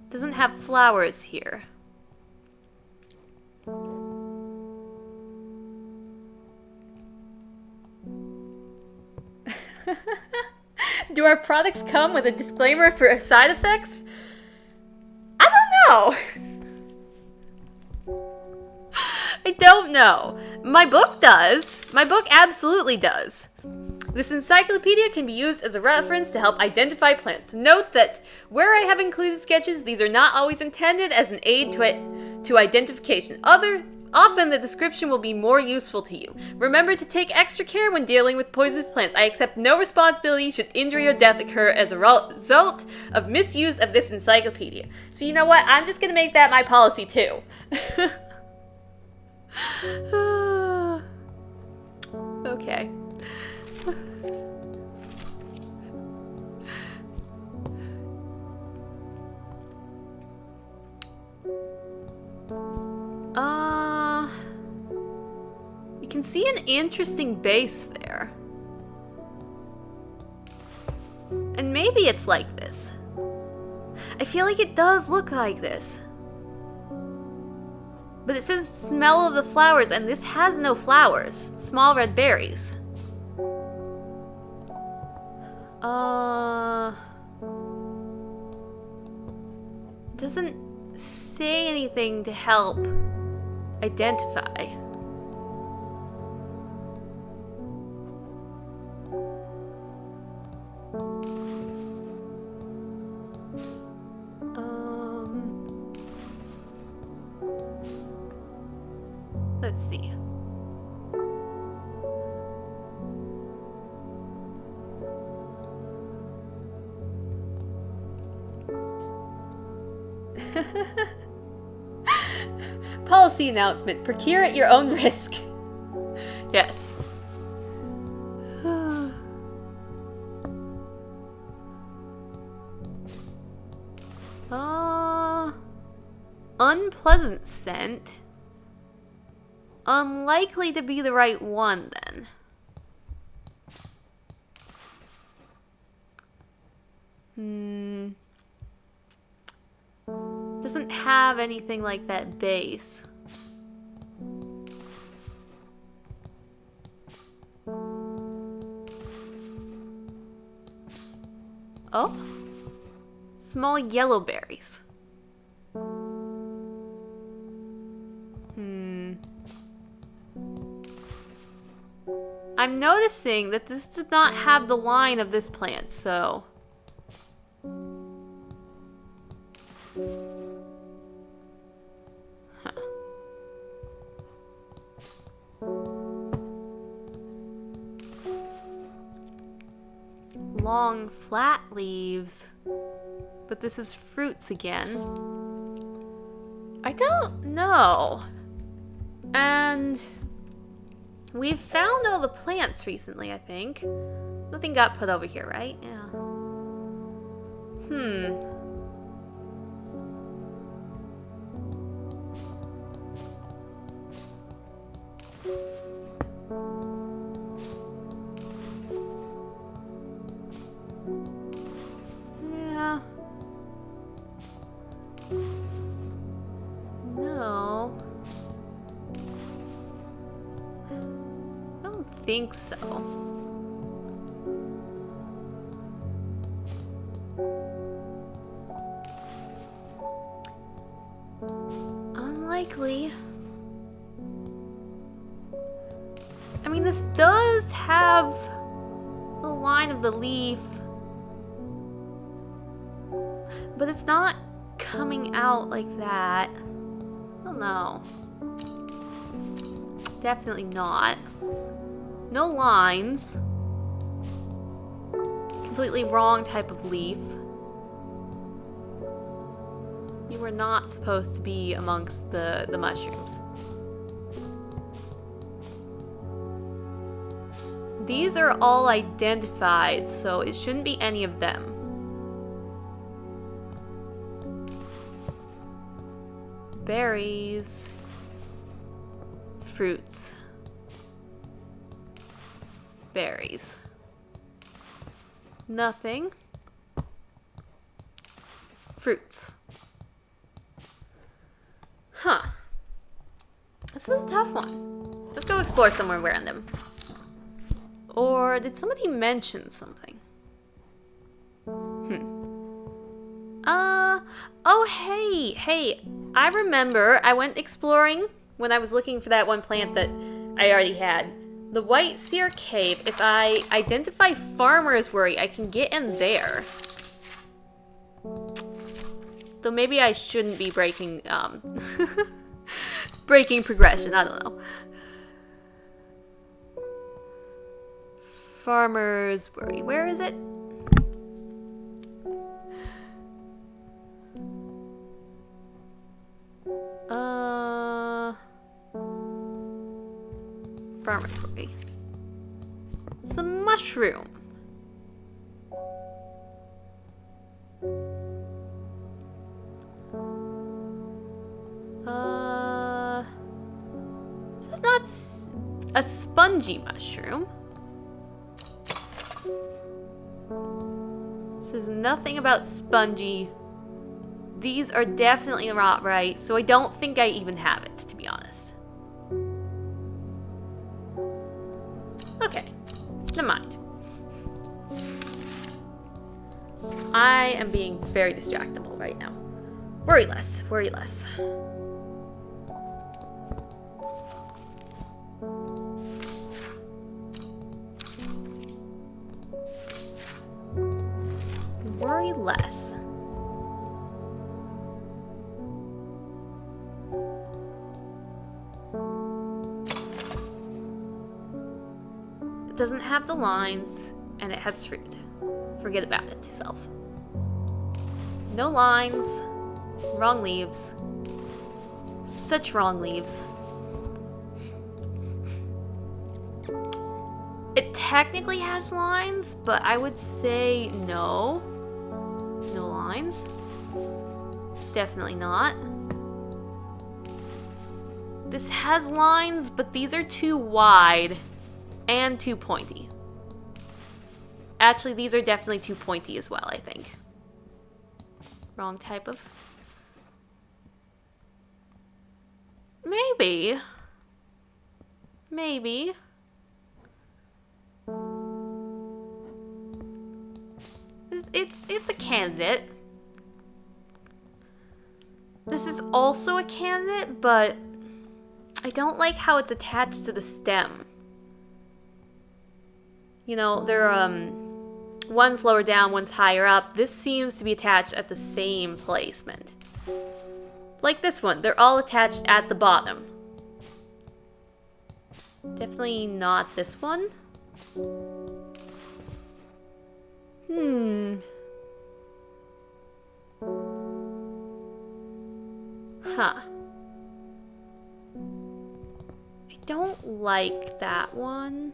Doesn't have flowers here. Do our products come with a disclaimer for side effects? I don't know. I don't know. My book does. My book absolutely does. This encyclopedia can be used as a reference to help identify plants. Note that where I have included sketches, these are not always intended as an aid to identification. Often the description will be more useful to you. Remember to take extra care when dealing with poisonous plants. I accept no responsibility should injury or death occur as a result of misuse of this encyclopedia. So you know what? I'm just gonna make that my policy too. Okay. You can see an interesting base there. And maybe it's like this. I feel like it does look like this. But it says smell of the flowers, and this has no flowers. Small red berries. Doesn't say anything to help identify. Let's see. Policy announcement. Procure at your own risk. Yes. Unpleasant scent. Unlikely to be the right one, then. Doesn't have anything like that base. Oh? Small yellow berries. I'm noticing that this does not have the line of this plant, so... Huh. Long, flat leaves. But this is fruits again. I don't know. And... we've found all the plants recently, I think. Nothing got put over here, right? Yeah. Yeah. No. Think so. Unlikely. I mean, this does have the line of the leaf, but it's not coming out like that. I don't know. Definitely not. No lines. Completely wrong type of leaf. You were not supposed to be amongst the mushrooms. These are all identified, so it shouldn't be any of them. Berries. Fruits. Berries. Nothing. Fruits. Huh. This is a tough one. Let's go explore somewhere random. Or did somebody mention something? Oh hey, I remember I went exploring when I was looking for that one plant that I already had. The White Seer Cave, if I identify Farmer's Worry, I can get in there. Though maybe I shouldn't be breaking, breaking progression, I don't know. Farmer's Worry, where is it? Farmer's Worry. It's a mushroom. This is not a spongy mushroom. This is nothing about spongy. These are definitely not right, so I don't think I even have it, to be honest. Okay, never mind. I am being very distractible right now. Worry less, worry less. Worry less. It doesn't have the lines, and it has fruit. Forget about it, self. No lines. Wrong leaves. Such wrong leaves. It technically has lines, but I would say no. No lines. Definitely not. This has lines, but these are too wide and too pointy. Actually, these are definitely too pointy as well, I think. Wrong type of... Maybe. Maybe. It's a candidate. This is also a candidate, but I don't like how it's attached to the stem. You know, there are one's lower down, one's higher up. This seems to be attached at the same placement. Like this one, they're all attached at the bottom. Definitely not this one. Huh. I don't like that one.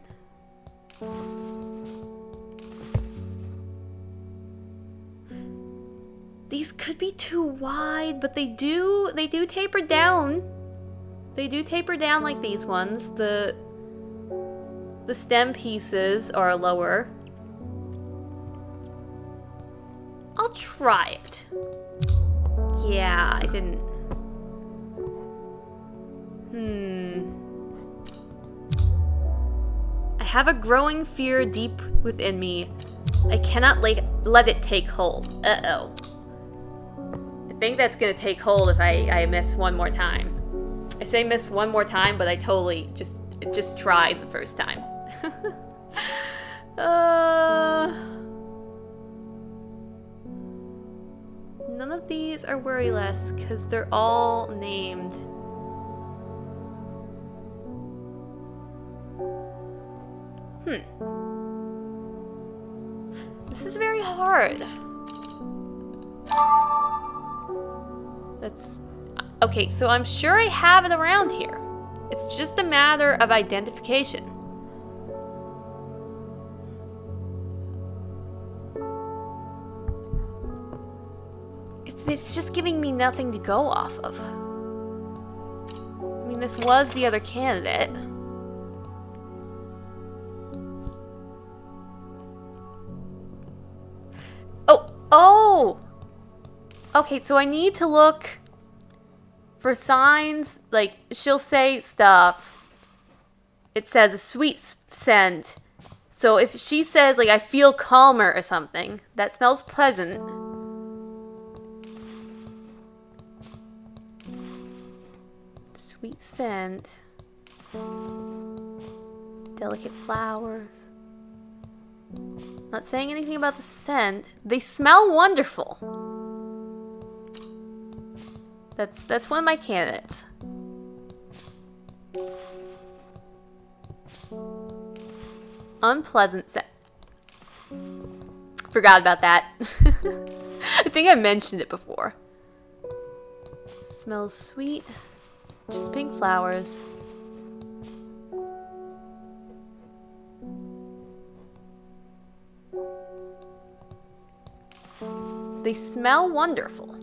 These could be too wide, but they do taper down. They do taper down like these ones. The stem pieces are lower. I'll try it. Yeah, I didn't. I have a growing fear deep within me. I cannot let it take hold. Uh-oh. I think that's gonna take hold if I miss one more time. I say miss one more time, but I totally just tried the first time. None of these are worry less because they're all named. This is very hard. That's... Okay, so I'm sure I have it around here. It's just a matter of identification. It's just giving me nothing to go off of. I mean, this was the other candidate. Oh! Okay, so I need to look for signs. Like, she'll say stuff. It says a sweet scent. So if she says, like, I feel calmer or something, that smells pleasant. Sweet scent. Delicate flowers. Not saying anything about the scent. They smell wonderful. That's one of my candidates. Unpleasant scent. Forgot about that. I think I mentioned it before. Smells sweet. Just pink flowers. They smell wonderful.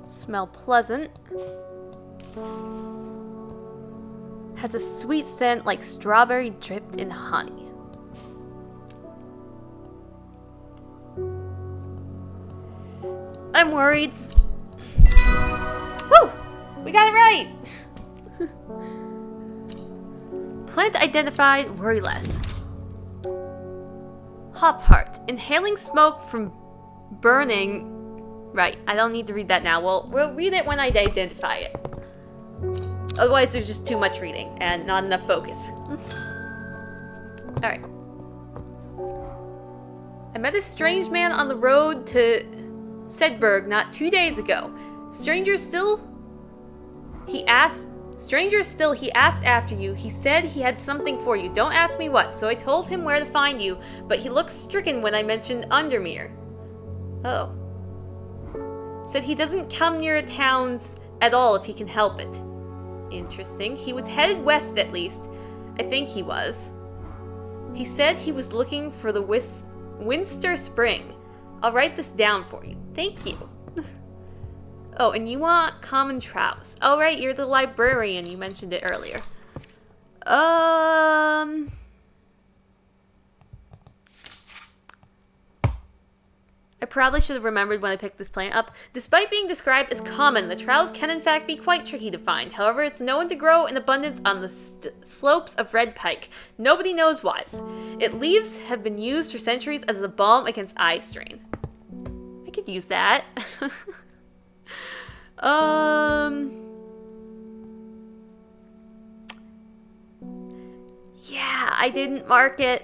Smell pleasant. Has a sweet scent like strawberry dripped in honey. I'm worried. Woo! We got it right! Plant identified, worry less. Hop heart. Inhaling smoke from burning. Right, I don't need to read that now. We'll read it when I identify it. Otherwise, there's just too much reading and not enough focus. Alright. I met a strange man on the road to Sedberg not 2 days ago. Stranger still, he asked after you. He said he had something for you. Don't ask me what. So I told him where to find you, but he looked stricken when I mentioned Undermere. Oh. Said he doesn't come near towns at all if he can help it. Interesting. He was headed west at least. I think he was. He said he was looking for the Winster Spring. I'll write this down for you. Thank you. Oh, and you want common trouse. Oh, right, you're the librarian. You mentioned it earlier. I probably should have remembered when I picked this plant up. Despite being described as common, the trowse can in fact be quite tricky to find. However, it's known to grow in abundance on the slopes of Red Pike. Nobody knows why. Its leaves have been used for centuries as a balm against eye strain. I could use that. Yeah, I didn't mark it.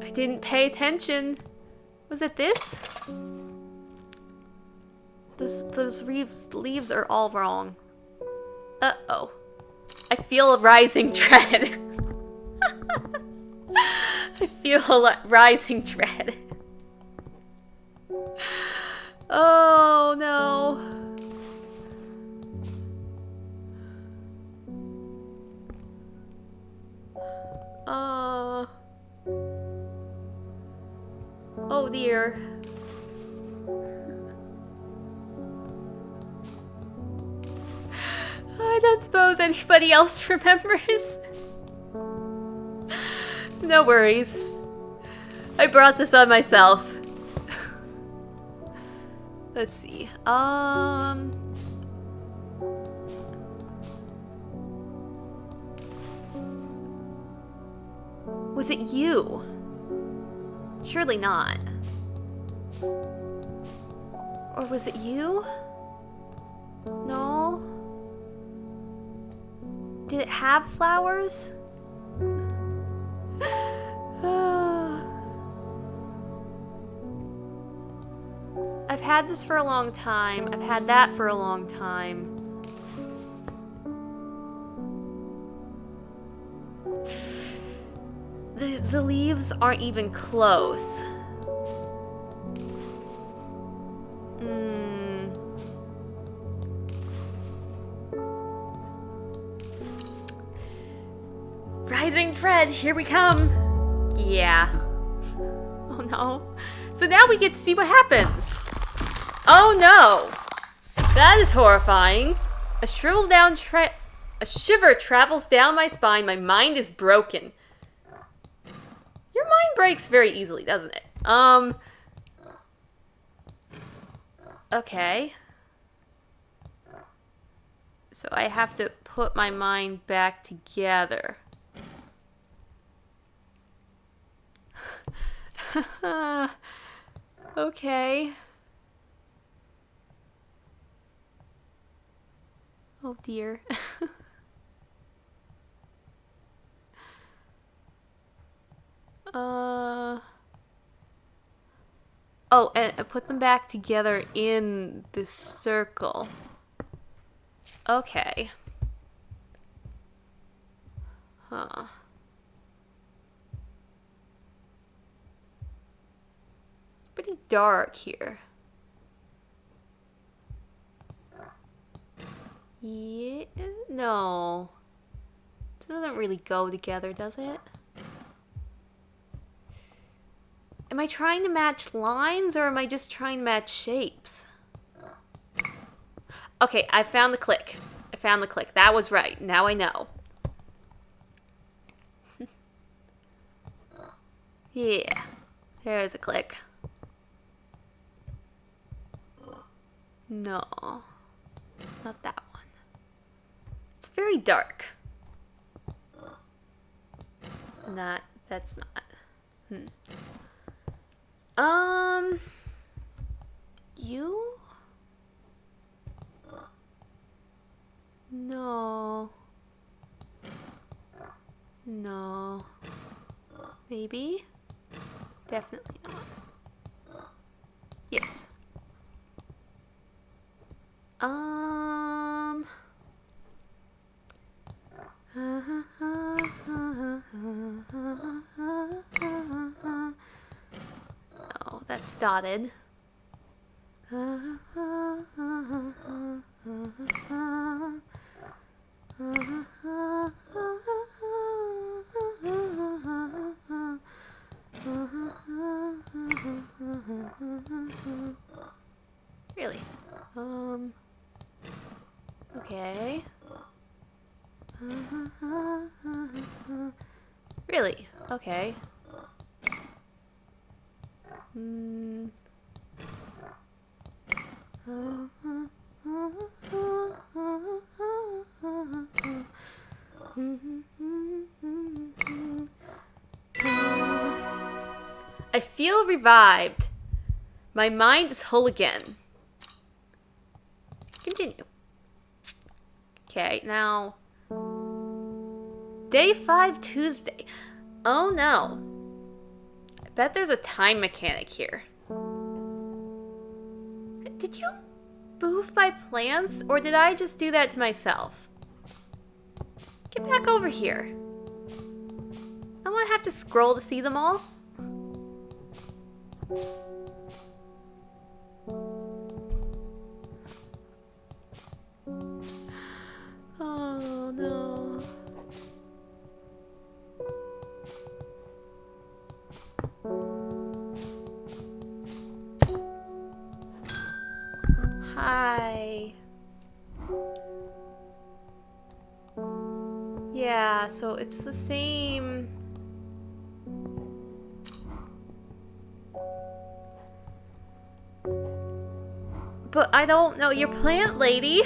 I didn't pay attention. Was it this? Those leaves are all wrong. Uh-oh. I feel a rising dread. I feel a rising dread. Oh, no. Oh dear. I don't suppose anybody else remembers. No worries. I brought this on myself. Let's see. Was it you? Surely not. Or was it you? No? Did it have flowers? I've had this for a long time. I've had that for a long time. The leaves aren't even close. Rising dread, here we come. Yeah. Oh no. So now we get to see what happens. Oh no. That is horrifying. A shiver travels down my spine. My mind is broken. Your mind breaks very easily, doesn't it? Okay. So I have to put my mind back together. Okay. Oh dear. Oh, and put them back together in this circle. Okay. Huh. It's pretty dark here. Yeah, no. It doesn't really go together, does it? Am I trying to match lines or am I just trying to match shapes? Okay, I found the click. I found the click. That was right. Now I know. Yeah. There's a click. No. Not that one. It's very dark. That's not. You? No. No. Maybe? Definitely not. Yes. Oh, that's dotted. Really? Okay. Really? Okay. I feel revived. My mind is whole again. Continue. Okay, now... Day 5 Tuesday. Oh no. I bet there's a time mechanic here. Did you move my plants, or did I just do that to myself? Get back over here. I won't have to scroll to see them all. Oh no. Hi. Yeah, so it's the same. But I don't know your plant lady.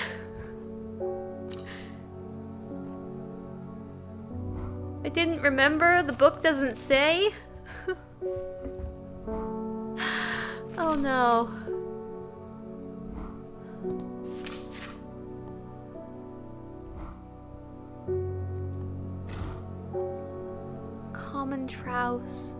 I didn't remember. The book doesn't say. Oh no. Common Trouse.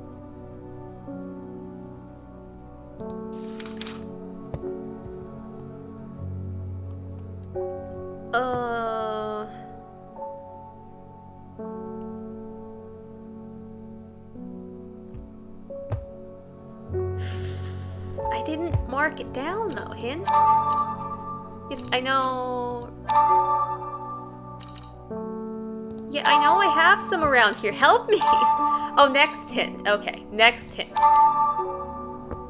didn't mark it down though, hint. Yes, I know. Yeah, I know I have some around here. Help me! Oh, next hint. Okay, next hint.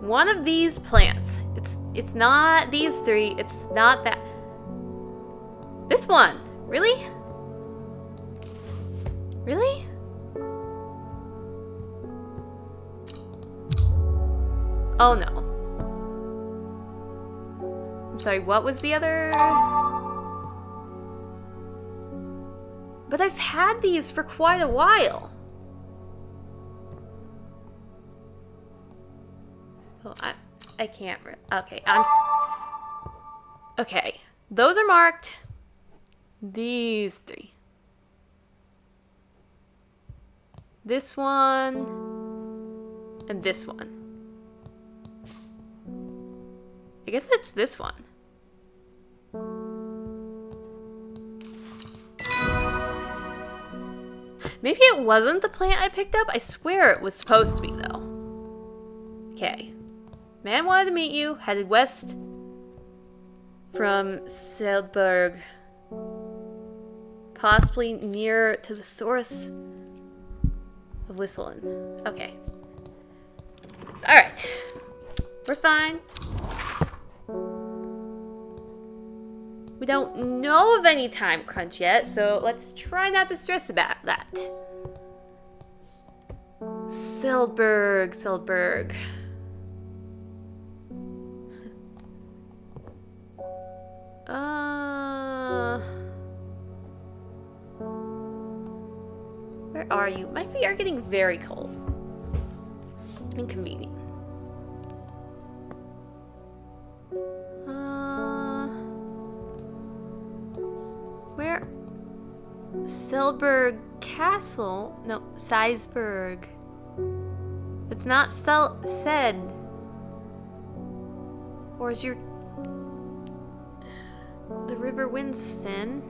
One of these plants. It's not these three. It's not that. This one. Really? Really? Oh no. I'm sorry, what was the other? But I've had these for quite a while. Oh, I can't. Okay, okay, those are marked. These three. This one. And this one. I guess it's this one. Maybe it wasn't the plant I picked up. I swear it was supposed to be, though. Okay. Man wanted to meet you. Headed west from Seldberg. Possibly near to the source of whistling. Okay. Alright. We're fine. We don't know of any time crunch yet, so let's try not to stress about that. Seldberg. Where are you? My feet are getting very cold. Inconvenient. Where? Seldberg Castle? No, Seisberg. It's not said. Or is your... The River Winston?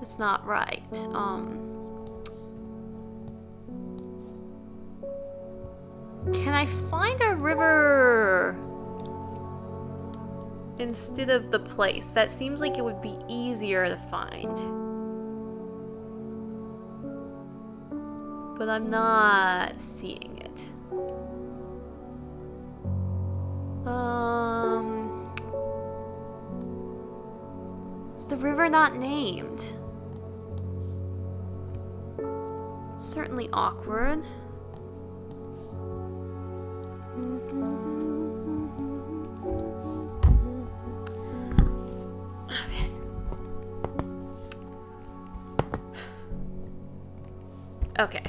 It's not right. Can I find a river instead of the place? That seems like it would be easier to find. But I'm not seeing it. Is the river not named? It's certainly awkward. Okay.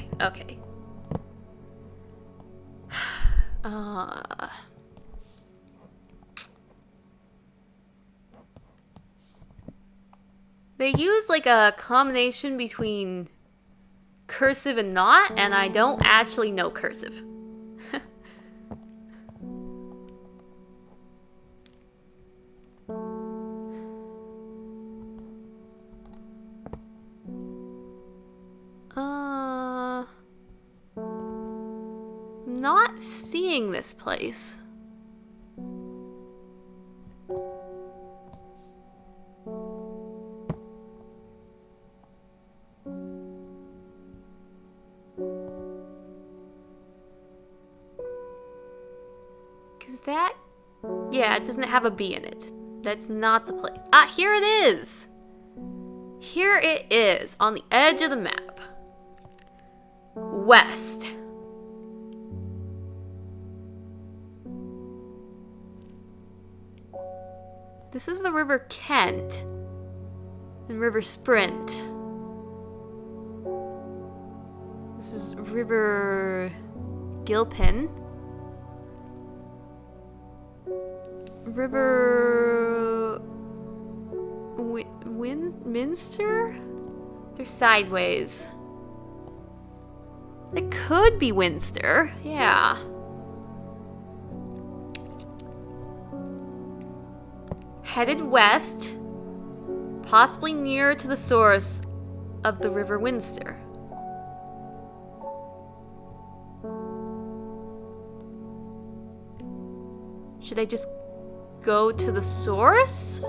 They use like a combination between cursive and not, and I don't actually know cursive. Not seeing this place. Cause that, yeah, it doesn't have a B in it. That's not the place. Ah, here it is. Here it is on the edge of the map. West. This is the River Kent and River Sprint. This is River Gilpin. River Minster? They're sideways. It could be Winster, yeah. Headed west, possibly near to the source of the River Winster. Should I just go to the source?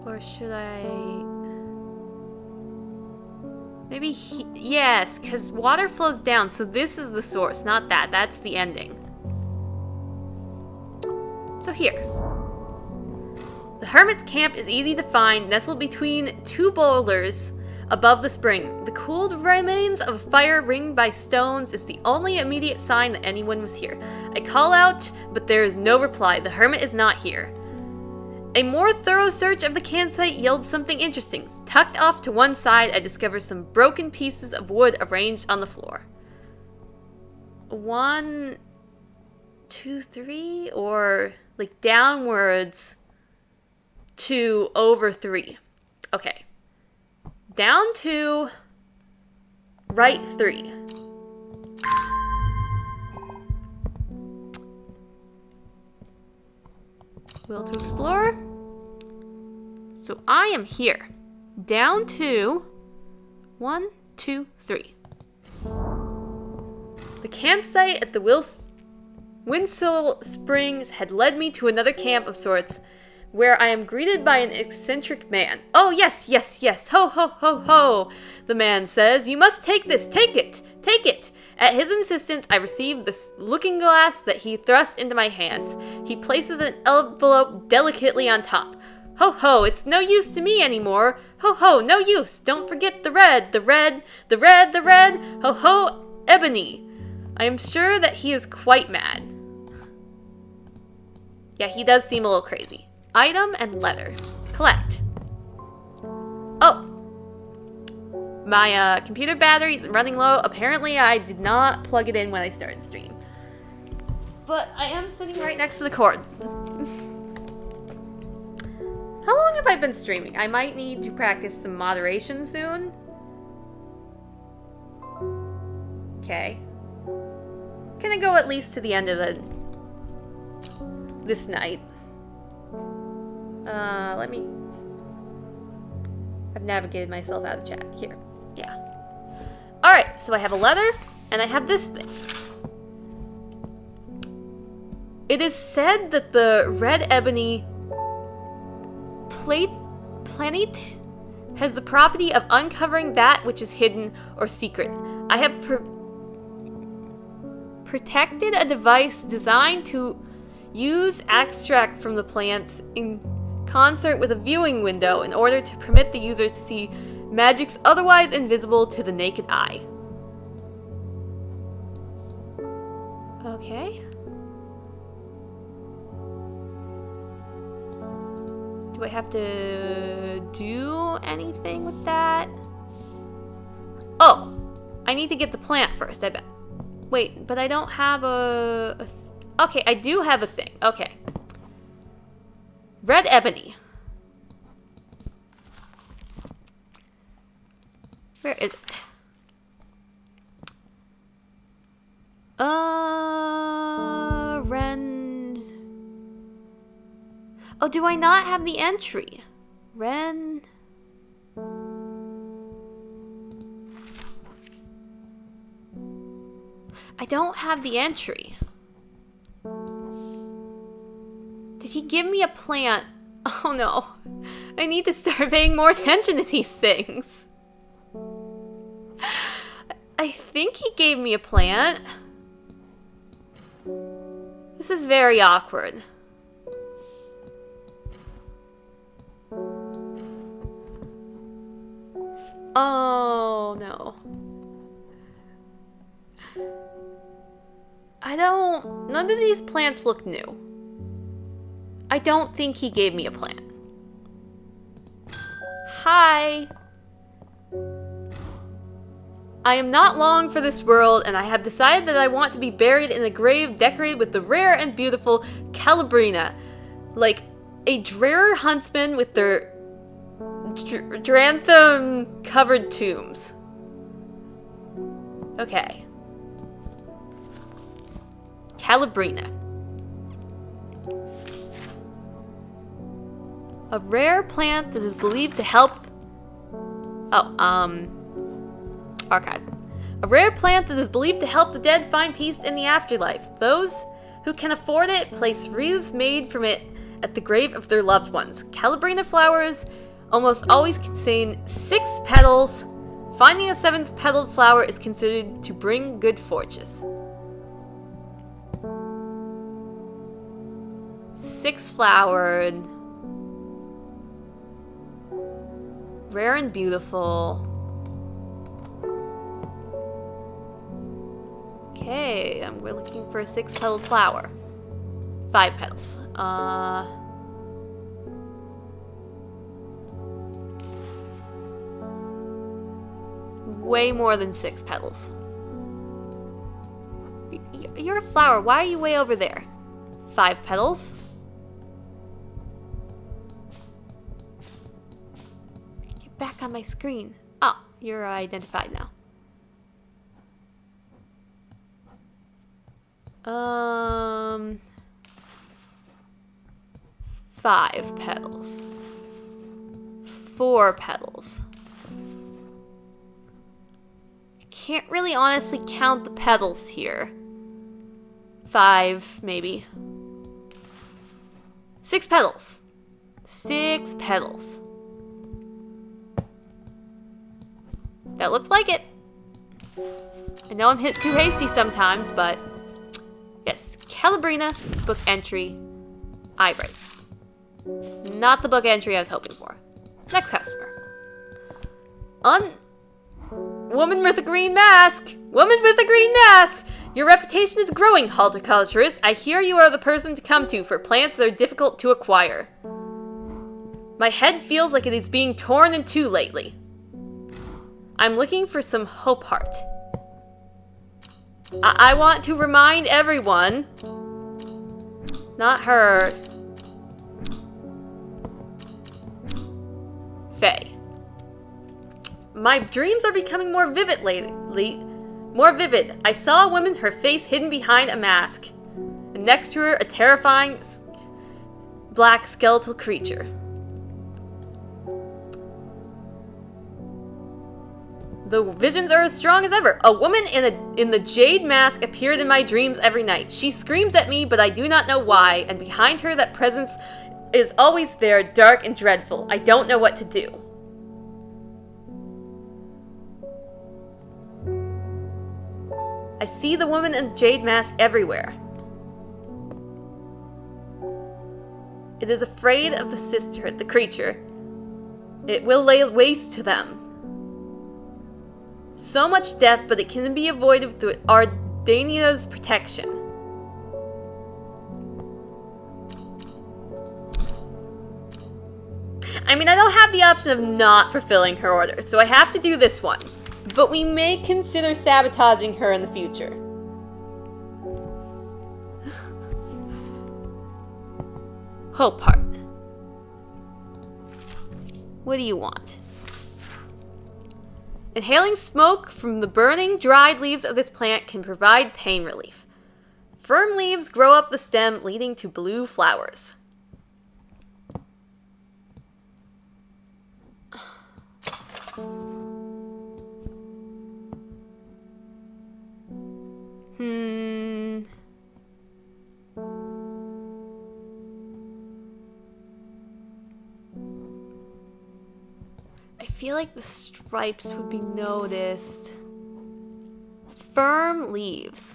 Or should I... Maybe yes, because water flows down, so this is the source, not that. That's the ending. So here. The hermit's camp is easy to find, nestled between two boulders above the spring. The cooled remains of a fire ringed by stones is the only immediate sign that anyone was here. I call out, but there is no reply. The hermit is not here. A more thorough search of the campsite yields something interesting. Tucked off to one side, I discover some broken pieces of wood arranged on the floor. 1, 2, 3, or like downwards to over 3. Okay. Down 2, right 3. Will to explore. So I am here. Down 2, 1, 2, 3. The campsite at the Winsell Springs had led me to another camp of sorts, where I am greeted by an eccentric man. Oh, yes, yes, yes. Ho, ho, ho, ho. The man says, you must take this. Take it. Take it. At his insistence, I receive this looking glass that he thrusts into my hands. He places an envelope delicately on top. Ho, ho, it's no use to me anymore. Ho, ho, no use. Don't forget the red, the red, the red, the red. Ho, ho, ebony. I am sure that he is quite mad. Yeah, he does seem a little crazy. Item and letter. Collect. Oh. My computer battery is running low. Apparently, I did not plug it in when I started stream. But I am sitting right next to the cord. How long have I been streaming? I might need to practice some moderation soon. Okay. Gonna go at least to the end of this night. Let me... I've navigated myself out of chat. Here. Yeah. Alright, so I have a letter, and I have this thing. It is said that the red ebony planet has the property of uncovering that which is hidden or secret. I have protected a device designed to use extract from the plants in concert with a viewing window in order to permit the user to see magics otherwise invisible to the naked eye. Okay. Do I have to do anything with that? Oh! I need to get the plant first, I bet. Wait, but I don't have okay, I do have a thing. Okay. Red ebony. Where is it? Ren. Oh, do I not have the entry? Ren. I don't have the entry. Did he give me a plant? Oh no. I need to start paying more attention to these things. I think he gave me a plant. This is very awkward. Oh no. None of these plants look new. I don't think he gave me a plant. Hi. I am not long for this world, and I have decided that I want to be buried in a grave decorated with the rare and beautiful Calabrina. Like a drear huntsman with their Dranthum-covered tombs. Okay. Calabrina. A rare plant that is believed to help... Oh, archive. A rare plant that is believed to help the dead find peace in the afterlife. Those who can afford it place wreaths made from it at the grave of their loved ones. Calabrina flowers almost always contain 6 petals. Finding a 7th petaled flower is considered to bring good fortunes. 6-flowered. Rare and beautiful. Okay, we're looking for a 6-petaled flower. 5 petals. Way more than 6 petals. You're a flower. Why are you way over there? 5 petals. Get back on my screen. Oh, you're identified now. 5 petals. 4 petals. Can't really honestly count the petals here. 5, maybe. 6 petals. 6 petals. That looks like it. I know I'm too hasty sometimes, but yes, Calabrina, book entry, Eyebright. Not the book entry I was hoping for. Next customer. Woman with a green mask! Woman with a green mask! Your reputation is growing, horticulturist. I hear you are the person to come to for plants that are difficult to acquire. My head feels like it is being torn in two lately. I'm looking for some hope heart. I want to remind everyone. Not her. Faye. My dreams are becoming more vivid lately. More vivid. I saw a woman, her face hidden behind a mask. And next to her, a terrifying black skeletal creature. The visions are as strong as ever. A woman in the jade mask appeared in my dreams every night. She screams at me, but I do not know why, and behind her that presence is always there, dark and dreadful. I don't know what to do. I see the woman in the jade mask everywhere. It is afraid of the sisterhood, the creature. It will lay waste to them. So much death, but it can be avoided through Ardania's protection. I mean, I don't have the option of not fulfilling her order, so I have to do this one. But we may consider sabotaging her in the future. Hope heart. What do you want? Inhaling smoke from the burning, dried leaves of this plant can provide pain relief. Firm leaves grow up the stem, leading to blue flowers. I feel like the stripes would be noticed. Firm leaves.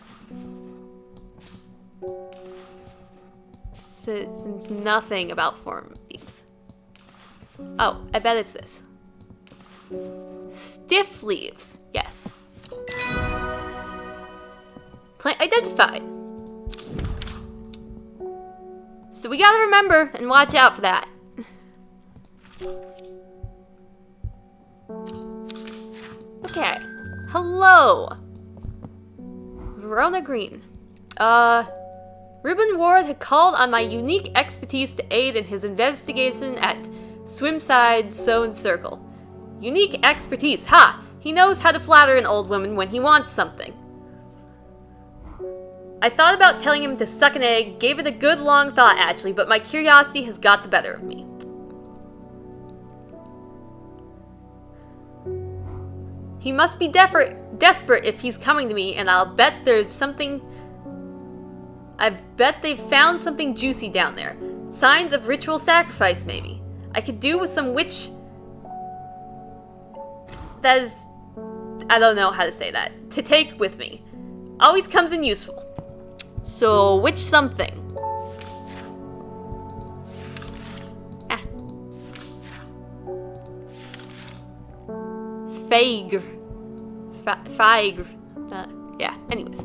There's nothing about firm leaves. Oh, I bet it's this. Stiff leaves. Yes. Plant identified. So we gotta remember and watch out for that. Okay. Hello. Verona Green. Reuben Ward had called on my unique expertise to aid in his investigation at Swimside Sewn Circle. Unique expertise. Ha! He knows how to flatter an old woman when he wants something. I thought about telling him to suck an egg, gave it a good long thought actually, but my curiosity has got the better of me. He must be desperate if he's coming to me, and I'll bet there's something... I bet they've found something juicy down there. Signs of ritual sacrifice, maybe. I could do with some witch... That is... I don't know how to say that. To take with me. Always comes in useful. So, which something? Ah. Figre. Yeah, anyways.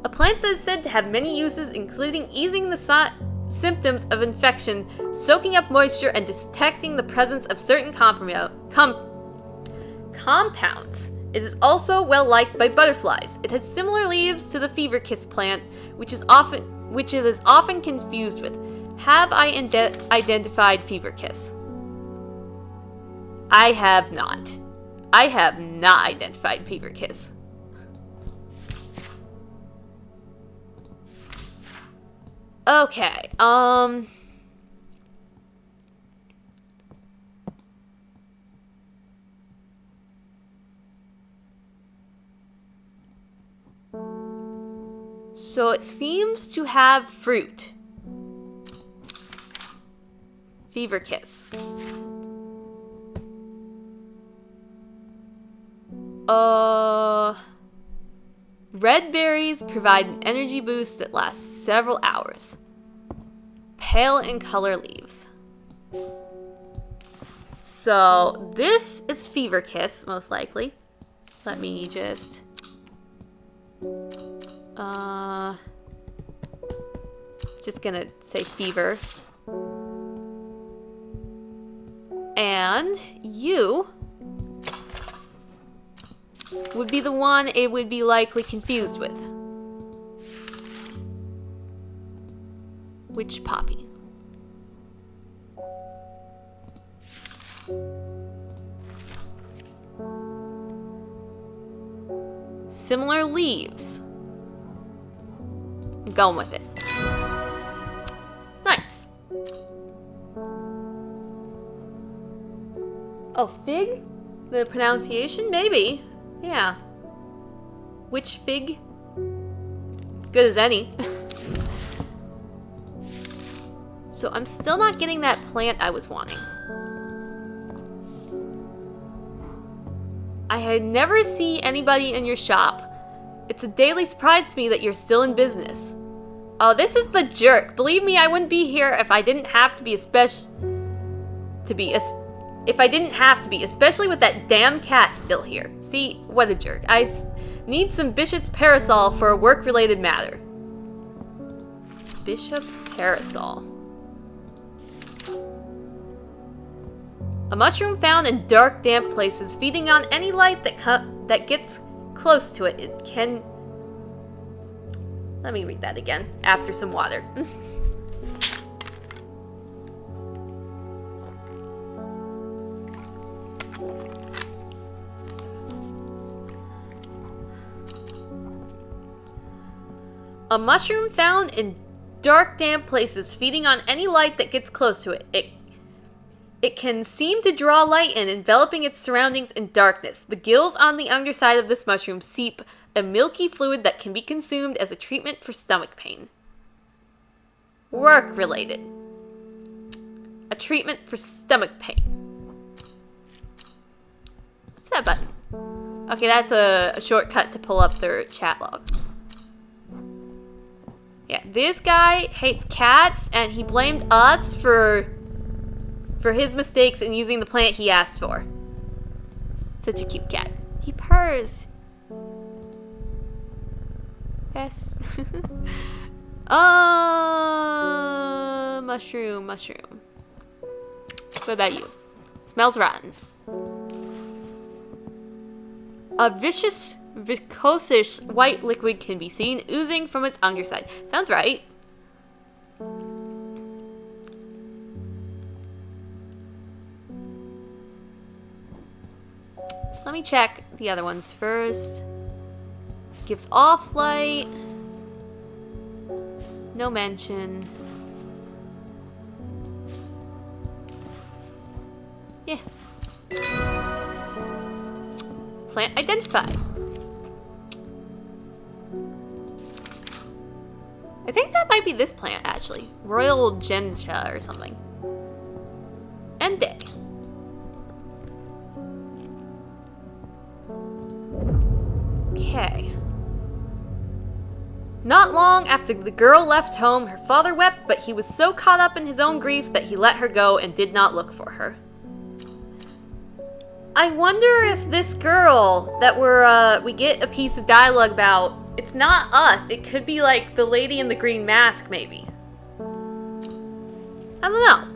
A plant that is said to have many uses, including easing the symptoms of infection, soaking up moisture, and detecting the presence of certain compounds. It is also well liked by butterflies. It has similar leaves to the fever kiss plant, which it is often confused with. Have I identified fever kiss? I have not. I have not identified fever kiss. Okay, so it seems to have fruit. Fever kiss. Red berries provide an energy boost that lasts several hours. Pale in color leaves. So this is fever kiss, most likely. Let me just... just gonna say fever. And you would be the one it would be likely confused with. Which poppy? Similar leaves. I'm going with it. Nice. Oh, fig? The pronunciation? Maybe. Yeah. Which fig? Good as any. So I'm still not getting that plant I was wanting. I had never seen anybody in your shop. It's a daily surprise to me that you're still in business. Oh, this is the jerk. Believe me, I wouldn't be here if I didn't have to be, especially with that damn cat still here. See, what a jerk. I need some bishop's parasol for a work-related matter. Bishop's parasol. A mushroom found in dark, damp places, feeding on any light that gets close to it. It can... Let me read that again, after some water. A mushroom found in dark, damp places, feeding on any light that gets close to it. It can seem to draw light in, enveloping its surroundings in darkness. The gills on the underside of this mushroom seep a milky fluid that can be consumed as a treatment for stomach pain. Work-related. A treatment for stomach pain. What's that button? Okay, that's a shortcut to pull up their chat log. Yeah, this guy hates cats, and he blamed us for his mistakes in using the plant he asked for. Such a cute cat. He purrs. Yes. Mushroom. What about you? Smells rotten. A viscous white liquid can be seen oozing from its underside. Sounds right. Let me check the other ones first. Gives off light. No mention. Yeah. Plant identified. I think that might be this plant, actually. Royal Gentian or something. And day. Okay. Not long after the girl left home, her father wept, but he was so caught up in his own grief that he let her go and did not look for her. I wonder if this girl that we get a piece of dialogue about, it's not us. It could be like the lady in the green mask, maybe. I don't know.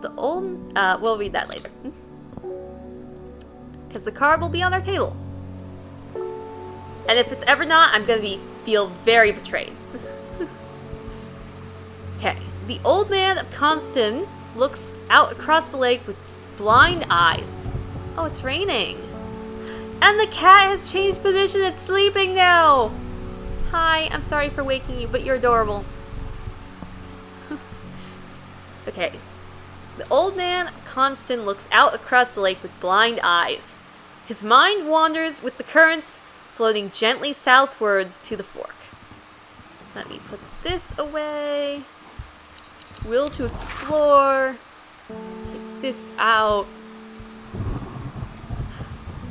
The old... we'll read that later. Because the card will be on our table. And if it's ever not, I'm gonna feel very betrayed. Okay. The old man of Constant looks out across the lake with blind eyes. Oh, it's raining. And the cat has changed position. It's sleeping now. Hi, I'm sorry for waking you, but you're adorable. Okay. The old man of Constant looks out across the lake with blind eyes. His mind wanders with the currents, floating gently southwards to the fork. Let me put this away. Will to explore. Take this out.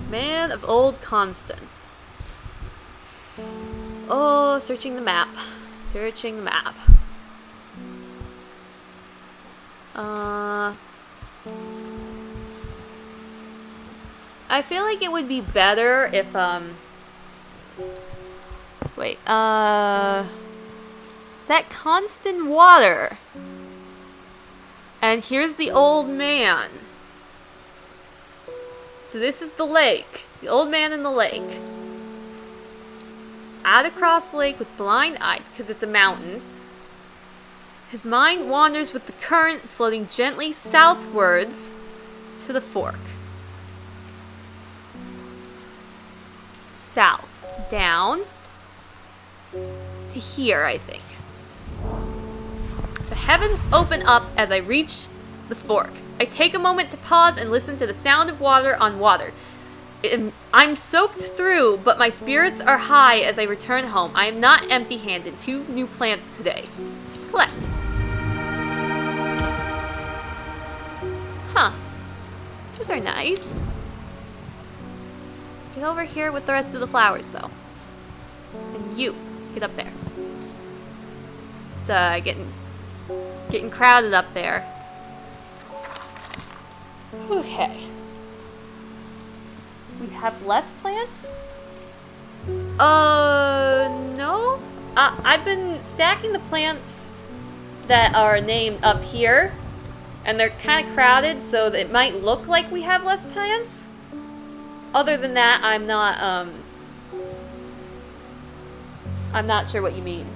Man of Old Constant. Oh, searching the map. Searching the map. I feel like it would be better if, wait, is that Constant Water? And here's the old man. So this is the lake. The old man in the lake. Out across the lake with blind eyes, because it's a mountain. His mind wanders with the current, floating gently southwards to the fork. South. Down. To here, I think. The heavens open up as I reach the fork. I take a moment to pause and listen to the sound of water on water. I'm soaked through, but my spirits are high as I return home. I am not empty-handed. 2 new plants today. Collect. Huh. Those are nice. Get over here with the rest of the flowers, though. And you, get up there. It's getting crowded up there. Okay. We have less plants? No. I've been stacking the plants that are named up here, and they're kind of crowded, so that it might look like we have less plants. Other than that, I'm not sure what you mean.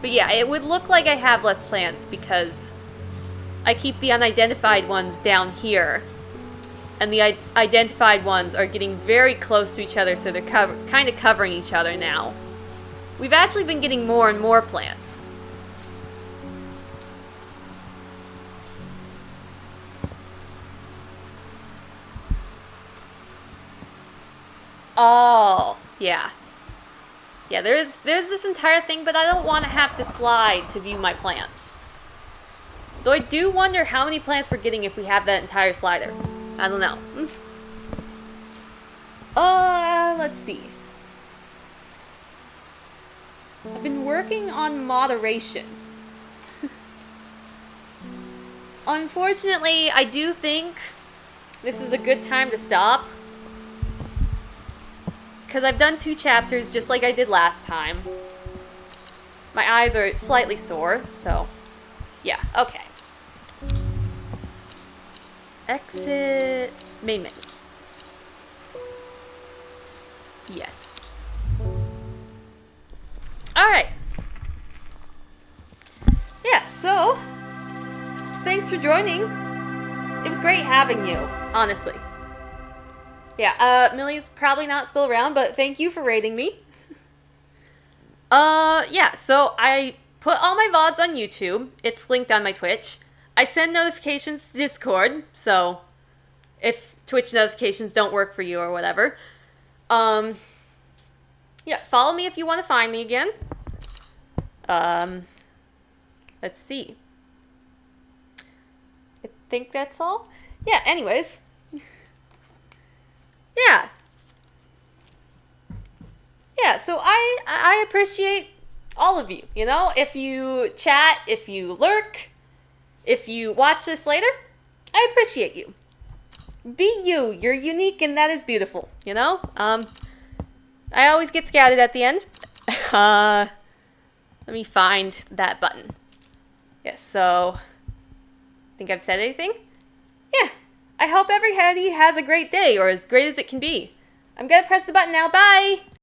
But yeah, it would look like I have less plants because I keep the unidentified ones down here. And the identified ones are getting very close to each other, so they're kind of covering each other now. We've actually been getting more and more plants. Oh, yeah. Yeah, there's this entire thing, but I don't want to have to slide to view my plants. Though I do wonder how many plants we're getting if we have that entire slider. I don't know. Let's see. I've been working on moderation. Unfortunately, I do think this is a good time to stop. Because I've done 2 chapters just like I did last time. My eyes are slightly sore, so yeah, okay. Exit main menu. Yes. Alright. Yeah, so thanks for joining. It was great having you, honestly. Yeah, Millie's probably not still around, but thank you for rating me. Yeah, so I put all my VODs on YouTube. It's linked on my Twitch. I send notifications to Discord, so if Twitch notifications don't work for you or whatever. Yeah, follow me if you want to find me again. Let's see. I think that's all. Yeah, anyways. Yeah. Yeah, so I appreciate all of you, you know? If you chat, if you lurk, if you watch this later, I appreciate you. Be you. You're unique and that is beautiful, you know? I always get scattered at the end. Let me find that button. Yes, so think I've said anything? Yeah. I hope everybody has a great day, or as great as it can be. I'm gonna press the button now. Bye!